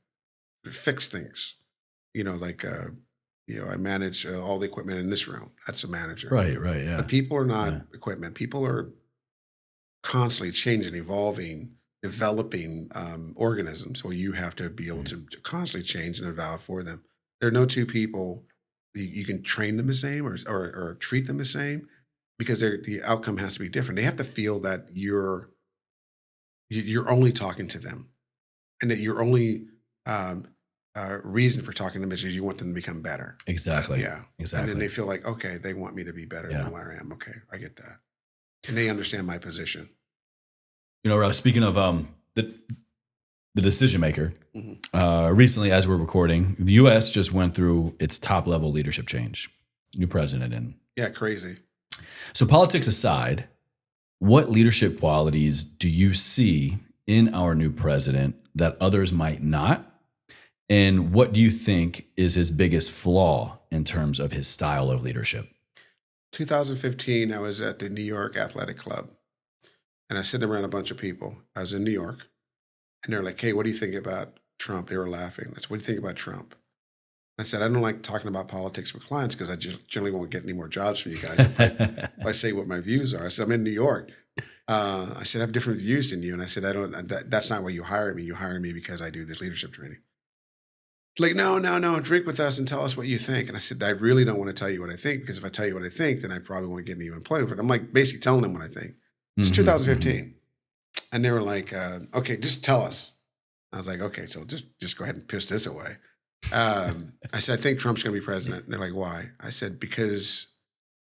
fix things. I manage all the equipment in this room. That's a manager. Right. Right. Yeah. But people are not equipment. People are constantly changing, evolving, developing organisms. So you have to be able to constantly change and evolve for them. There are no two people you can train them the same or treat them the same, because the outcome has to be different. They have to feel that you're only talking to them, and that your only reason for talking to them is you want them to become better. Exactly. Yeah. Exactly. And then they feel like, okay, they want me to be better than where I am. Okay, I get that. And they understand my position. Rob, speaking of the decision maker, Mm-hmm. recently, as we're recording, the U.S. just went through its top level leadership change, new president in. Yeah, crazy. So politics aside, what leadership qualities do you see in our new president that others might not? And what do you think is his biggest flaw in terms of his style of leadership? 2015, I was at the New York Athletic Club, and I was sitting around a bunch of people. I was in New York, and they're like, hey, what do you think about Trump? They were laughing. I said, what do you think about Trump? I said, I don't like talking about politics with clients because I just generally won't get any more jobs from you guys if I say what my views are. I said, I'm in New York. I said, I have different views than you. And I said, that's not why you hire me. You hire me because I do this leadership training. Like, no, drink with us and tell us what you think. And I said, I really don't want to tell you what I think, because if I tell you what I think, then I probably won't get any employment. But I'm like basically telling them what I think. It's 2015. And they were like, okay, just tell us. I was like, okay, so just go ahead and piss this away. I said, I think Trump's going to be president. And they're like, why? I said, because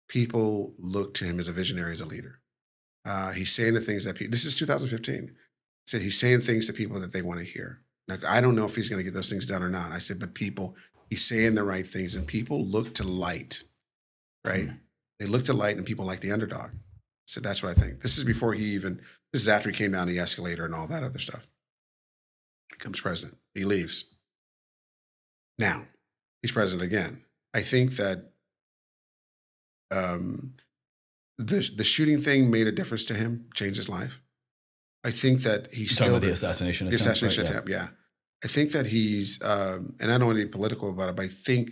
people look to him as a visionary, as a leader. He's saying the things that this is 2015. I said, he's saying things to people that they want to hear. Like, I don't know if he's going to get those things done or not. I said, but he's saying the right things, and people look to light, right? They look to light, and people like the underdog. So that's what I think. This is this is after he came down the escalator and all that other stuff. He becomes president. He leaves. Now, he's president again. I think that the shooting thing made a difference to him, changed his life. I think that he's still the assassination attempt. The assassination attempt, yeah. I think that he's, and I don't want to be political about it, but I think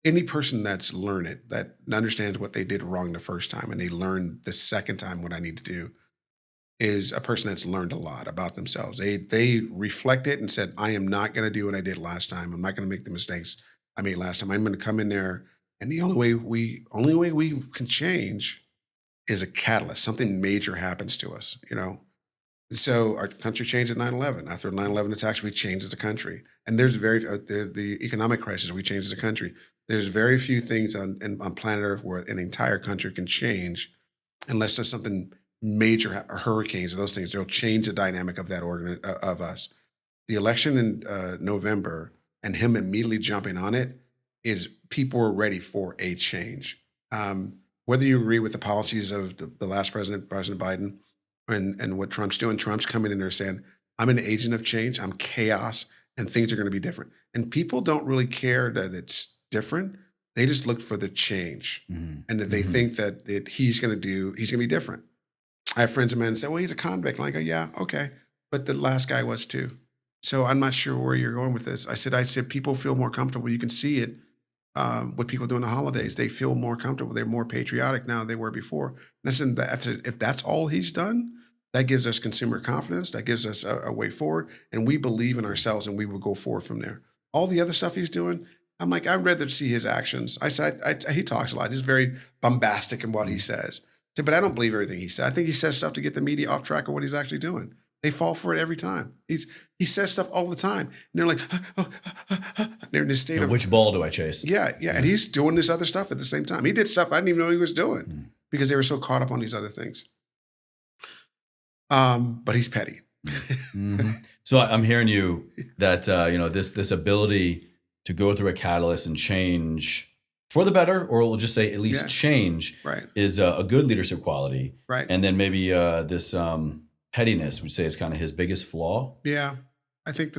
any person that's learned that understands what they did wrong the first time and they learn the second time what I need to do, is a person that's learned a lot about themselves. They reflected and said, I am not going to do what I did last time. I'm not going to make the mistakes I made last time. I'm going to come in there, and the only way we can change is a catalyst. Something major happens to us, So our country changed at 9/11. After 9/11 attacks, we changed as a country. And there's the economic crisis, we changed as a country. There's very few things on planet Earth where an entire country can change unless there's something major, hurricanes or those things. They'll change the dynamic of that of us. The election in November and him immediately jumping on it is people were ready for a change. Whether you agree with the policies of the last president, President Biden, and what Trump's doing, Trump's coming in there saying, I'm an agent of change, I'm chaos, and things are going to be different. And people don't really care that it's different. They just look for the change. And that they think that he's going to be different. I have friends of mine say, well, he's a convict. And I go, yeah, okay. But the last guy was too. So I'm not sure where you're going with this. I said, people feel more comfortable. You can see it. What people do in the holidays, they feel more comfortable. They're more patriotic now than they were before. Listen, if that's all he's done, that gives us consumer confidence. That gives us a way forward. And we believe in ourselves, and we will go forward from there. All the other stuff he's doing, I'm like, I'd rather see his actions. He talks a lot. He's very bombastic in what he says. But I don't believe everything he said. I think he says stuff to get the media off track of what he's actually doing. They fall for it every time. He says stuff all the time. And they're like, they're in this state of which ball do I chase? Yeah. And he's doing this other stuff at the same time. He did stuff I didn't even know he was doing because they were so caught up on these other things. But he's petty. Mm-hmm. So I'm hearing you that this ability to go through a catalyst and change for the better, or we'll just say at least change, is a good leadership quality. Right. And then maybe this pettiness, would say, is kind of his biggest flaw. Yeah. I think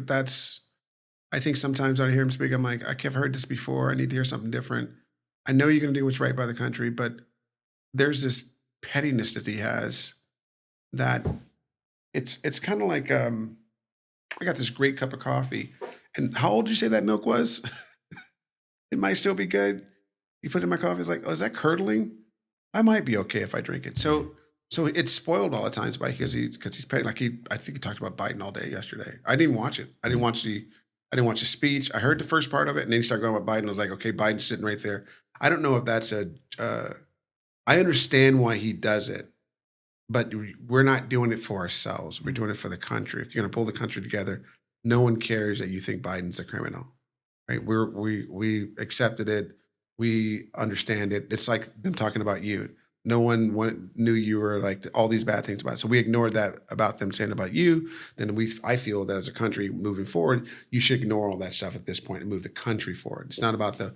I think sometimes I hear him speak, I'm like, I've heard this before. I need to hear something different. I know you're going to do what's right by the country, but there's this pettiness that he has that it's kind of like, I got this great cup of coffee. And how old did you say that milk was? It might still be good. You put it in my coffee. It's like, oh, is that curdling? I might be okay if I drink it. So it's spoiled all the times because he's petty. Like I think he talked about Biden all day yesterday. I didn't watch it. I didn't watch the speech. I heard the first part of it, and then he started going about Biden. I was like, okay, Biden's sitting right there. I don't know if that's I understand why he does it, but we're not doing it for ourselves. We're doing it for the country. If you're going to pull the country together, no one cares that you think Biden's a criminal, right? We accepted it. We understand it. It's like them talking about you. No one knew you were like all these bad things about it. So we ignored that about them saying about you. Then I feel that as a country moving forward, you should ignore all that stuff at this point and move the country forward. It's not about the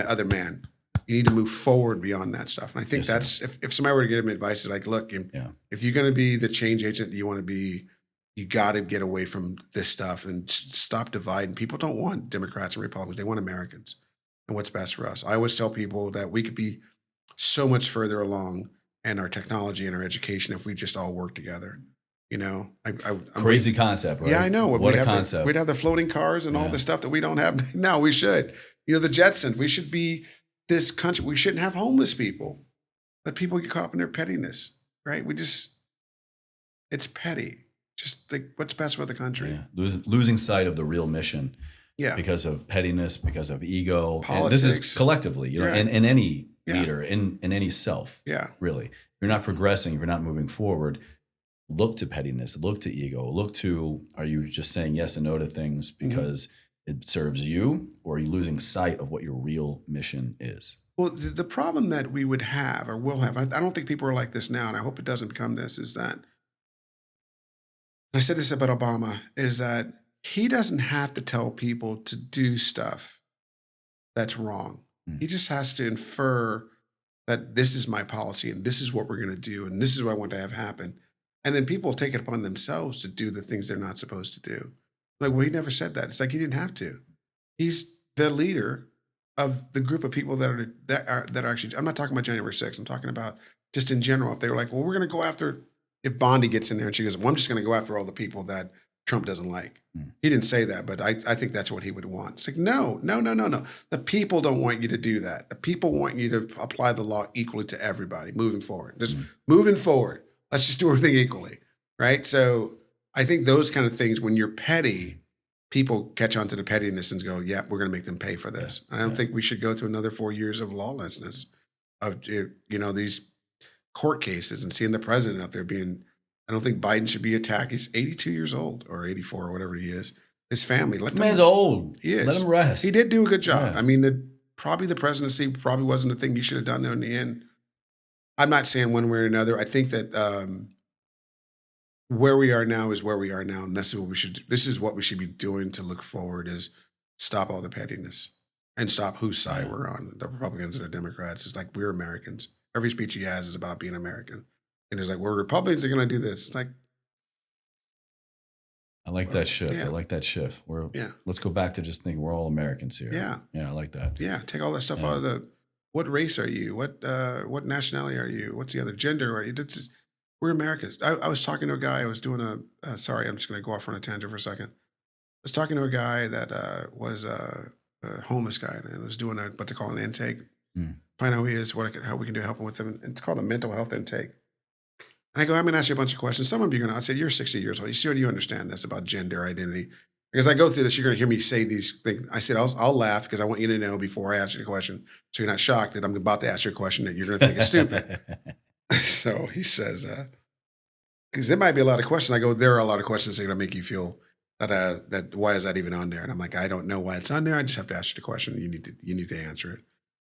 other man. You need to move forward beyond that stuff. And I think that's, if somebody were to give him advice, it's like, look, if you're going to be the change agent that you want to be, you got to get away from this stuff and stop dividing. People don't want Democrats and Republicans. They want Americans and what's best for us. I always tell people that we could be so much further along in our technology and our education if we just all work together. Crazy concept, right? Yeah, I know. What a concept. We'd have the floating cars and all the stuff that we don't have now. We should. The Jetsons. We should be this country. We shouldn't have homeless people. But people get caught up in their pettiness, right? It's petty. Just like what's best for the country. Yeah. Losing sight of the real mission. Yeah. Because of pettiness, because of ego. Politics. And this is collectively, in any leader, in any self. Yeah. Really. If you're not progressing, if you're not moving forward, look to pettiness, look to ego, look to, are you just saying yes and no to things because it serves you, or are you losing sight of what your real mission is? Well, the problem that we would have or will have, I don't think people are like this now, and I hope it doesn't become this, is that, I said this about Obama, is that he doesn't have to tell people to do stuff that's wrong. He just has to infer that this is my policy and this is what we're going to do and this is what I want to have happen. And then people take it upon themselves to do the things they're not supposed to do. Like, well, he never said that. It's like he didn't have to. He's the leader of the group of people that are actually, I'm not talking about January 6th. I'm talking about just in general. If they were like, well, we're going to go after, if Bondi gets in there and she goes, well, I'm just going to go after all the people that Trump doesn't like. He didn't say that, but I think that's what he would want. It's like, no. The people don't want you to do that. The people want you to apply the law equally to everybody moving forward. Just moving forward. Let's just do everything equally, right? So I think those kind of things, when you're petty, people catch on to the pettiness and go, yeah, we're going to make them pay for this. I don't think we should go through another 4 years of lawlessness, of these court cases and seeing the president out there being, I don't think Biden should be attacked. He's 82 years old or 84 or whatever he is. His family. The man's old. He is. Let him rest. He did do a good job. Yeah. I mean, probably the presidency probably wasn't the thing he should have done in the end. I'm not saying one way or another. I think that where we are now is where we are now, and this is what we should be doing to look forward, is stop all the pettiness and stop whose side we're on, the Republicans or the Democrats. It's like, we're Americans. Every speech he has is about being American. And it's like, well, Republicans are going to do this. It's like, I like that shift. I like that shift. Let's go back to just thinking we're all Americans here. Yeah, I like that. Yeah, take all that stuff out of what race are you? What nationality are you? What's the other gender are you? We're Americans. I was talking to a guy. I was doing sorry, I'm just going to go off on a tangent for a second. I was talking to a guy that was a homeless guy and was doing what they call an intake. Find out who he is, how we can do help him with him. It's called a mental health intake. And I go, I'm going to ask you a bunch of questions. Some of you are going to, I said, you're 60 years old. You sure do you understand this about gender identity? Because I go through this, you're going to hear me say these things. I said, I'll laugh because I want you to know before I ask you a question, so you're not shocked that I'm about to ask you a question that you're going to think is stupid. So he says, because there might be a lot of questions. I go, there are a lot of questions that are going to make you feel that why is that even on there? And I'm like, I don't know why it's on there. I just have to ask you the question. You need to answer it.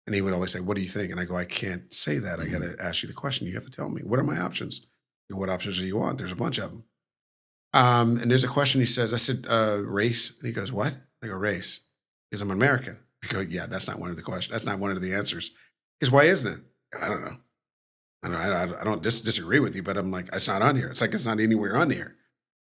And he would always say, what do you think? And I go, I can't say that. I got to ask you the question. You have to tell me, what are my options? What options do you want? There's a bunch of them. And there's a question he says, I said, race. And he goes, what? I go, race. Because I'm American. I go, yeah, that's not one of the questions. That's not one of the answers. Because why isn't it? I don't know. I don't disagree with you, but I'm like, it's not on here. It's like it's not anywhere on here.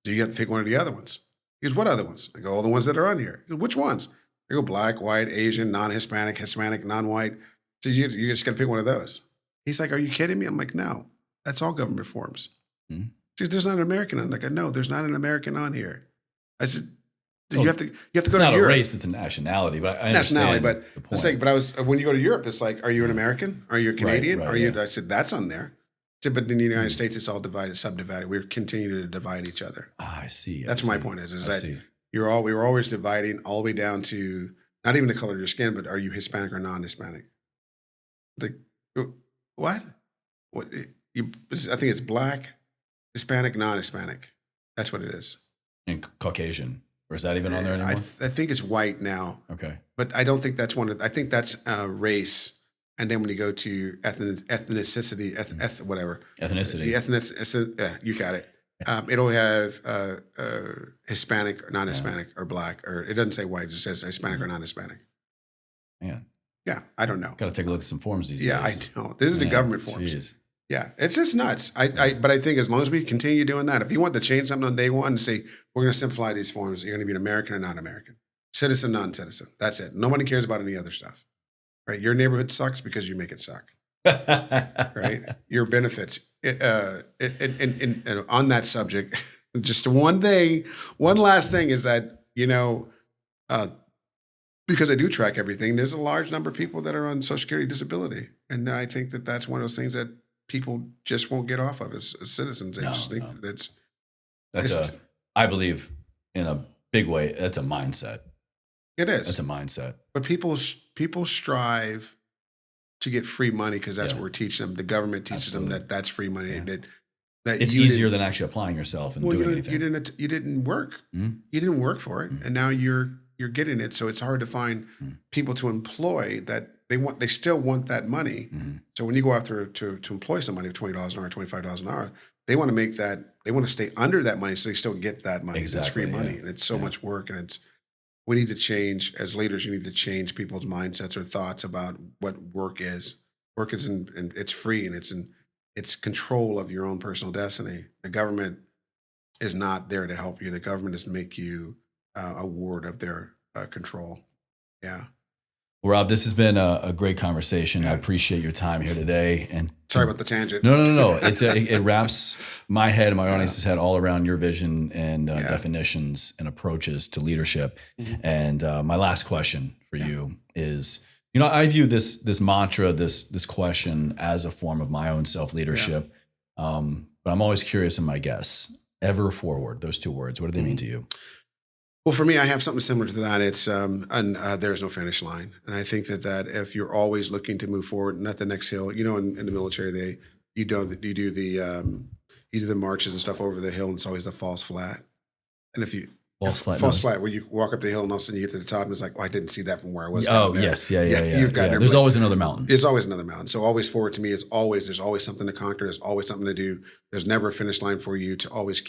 Do you have to pick one of the other ones? He goes, what other ones? I go, all the ones that are on here. He goes, which ones? I go, black, white, Asian, non-Hispanic, Hispanic, non-white. So you just got to pick one of those. He's like, are you kidding me? I'm like, no, that's all government forms. Mm-hmm. See, there's not an American on. Like, no, there's not an American on here. I said, you have to go to Europe. It's not a race; it's a nationality. But I understand the point. It's like, but when you go to Europe, it's like, are you an American? Are you a Canadian? Right, are you? I said, that's on there. I said, but in the United States, it's all divided, subdivided. We're continuing to divide each other. I see. That's my point. Is that we were always dividing all the way down to not even the color of your skin, but are you Hispanic or non-Hispanic? Like, what? I think it's black, Hispanic, non-Hispanic. That's what it is. And Caucasian. Or is that even on there anymore? I think it's white now. Okay. But I don't think that's one of, I think that's race. And then when you go to ethnicity, whatever. Ethnicity. You got it. It'll have Hispanic or non-Hispanic or black, or it doesn't say white, it just says Hispanic or non-Hispanic. Man. Yeah, I don't know. Got to take a look at some forms these days. Yeah, I don't. This is the government forms. Geez. Yeah, it's just nuts. But I think as long as we continue doing that, if you want to change something on day one and say, we're going to simplify these forms, you're going to be an American or non-American, citizen, non-citizen. That's it. Nobody cares about any other stuff, right? Your neighborhood sucks because you make it suck, right? Your benefits. And on that subject, just one last thing is that, because I do track everything, there's a large number of people that are on Social Security disability. And I think that that's one of those things that people just won't get off of as citizens. They just think that I believe in a big way, that's a mindset. It is. That's a mindset. But people strive to get free money because that's what we're teaching them. The government teaches them that that's free money. Yeah. That it's easier than actually applying yourself and doing anything. You didn't work. Mm-hmm. You didn't work for it. Mm-hmm. And now you're getting it. So it's hard to find people to employ that they still want that money. Mm-hmm. So when you go after to employ somebody for $20 an hour, $25 an hour, they want to make that, they want to stay under that money so they still get that money. Exactly, that's free money. And it's so much work. And we need to change, as leaders, you need to change people's mindsets or thoughts about what work is. Work is and it's free and it's control of your own personal destiny. The government is not there to help you. The government is to make you a ward of their control. Yeah. Well, Rob, this has been a great conversation. I appreciate your time here today. And sorry about the tangent. No. It wraps my head and my audience's head all around your vision and definitions and approaches to leadership. Mm-hmm. And my last question for you is, I view this mantra, this question as a form of my own self-leadership. Yeah. But I'm always curious in my guests. Ever forward, those two words, what do they mean to you? Well, for me, I have something similar to that. It's there's no finish line, and I think that if you're always looking to move forward, not the next hill. In the military, you do the marches and stuff over the hill, and it's always the false flat. And if you false flat, where you walk up the hill and all of a sudden you get to the top and it's like, I didn't see that from where I was. Oh, yes, yeah. You've got There's always another mountain. There's always another mountain. So always forward to me is there's always something to conquer. There's always something to do. There's never a finish line for you to always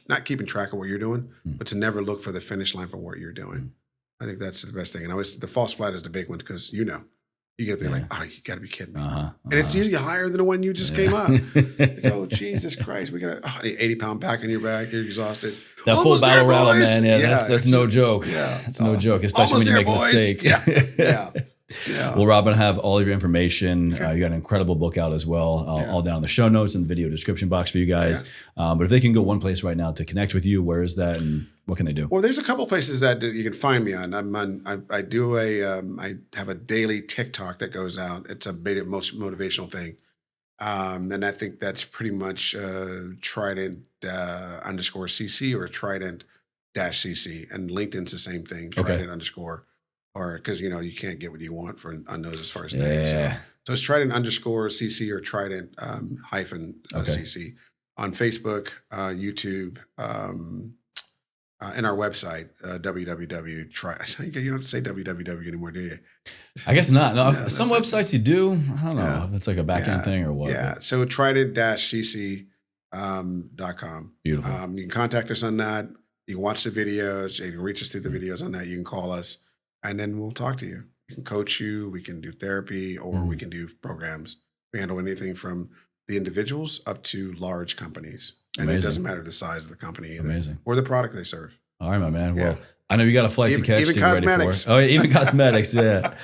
not keeping track of what you're doing, but to never look for the finish line for what you're doing. I think that's the best thing. And always the false flat is the big one because you get up there like, oh, you got to be kidding me. And it's usually higher than the one you just came up. Oh, Jesus Christ. We got 80-pound pack on your back. You're exhausted. That full battle rattle, man. Yeah, that's no joke. Yeah. That's no joke, especially when you make a mistake. Yeah. Well, Rob, I have all of your information. Okay. You got an incredible book out as well, all down in the show notes and the video description box for you guys. Yeah. But if they can go one place right now to connect with you, where is that and what can they do? Well, there's a couple places that you can find me on. I have a daily TikTok that goes out. It's a most motivational thing. And I think that's pretty much Trident _CC or Trident -CC. And LinkedIn's the same thing, Trident _ or because you can't get what you want on those as far as names. So So it's Trident _CC or Trident hyphen CC on Facebook, YouTube, and our website, www. You don't have to say www anymore, do you? I guess not. No, No, some that's websites you do. I don't know Yeah. if it's like a back end thing or what. Yeah. but So Trident-CC.com. Beautiful. You can contact us on that. You can watch the videos. You can reach us through the videos on that. You can call us, and then we'll talk to you. We can coach you. We can do therapy, or we can do programs. We handle anything from the individuals up to large companies. And it Amazing. doesn't matter the size of the company either, Amazing. or the product they serve. All right, my man. Yeah. Well, I know you got a flight Even- to catch. even to get ready for. cosmetics. Oh, yeah, even cosmetics. Yeah.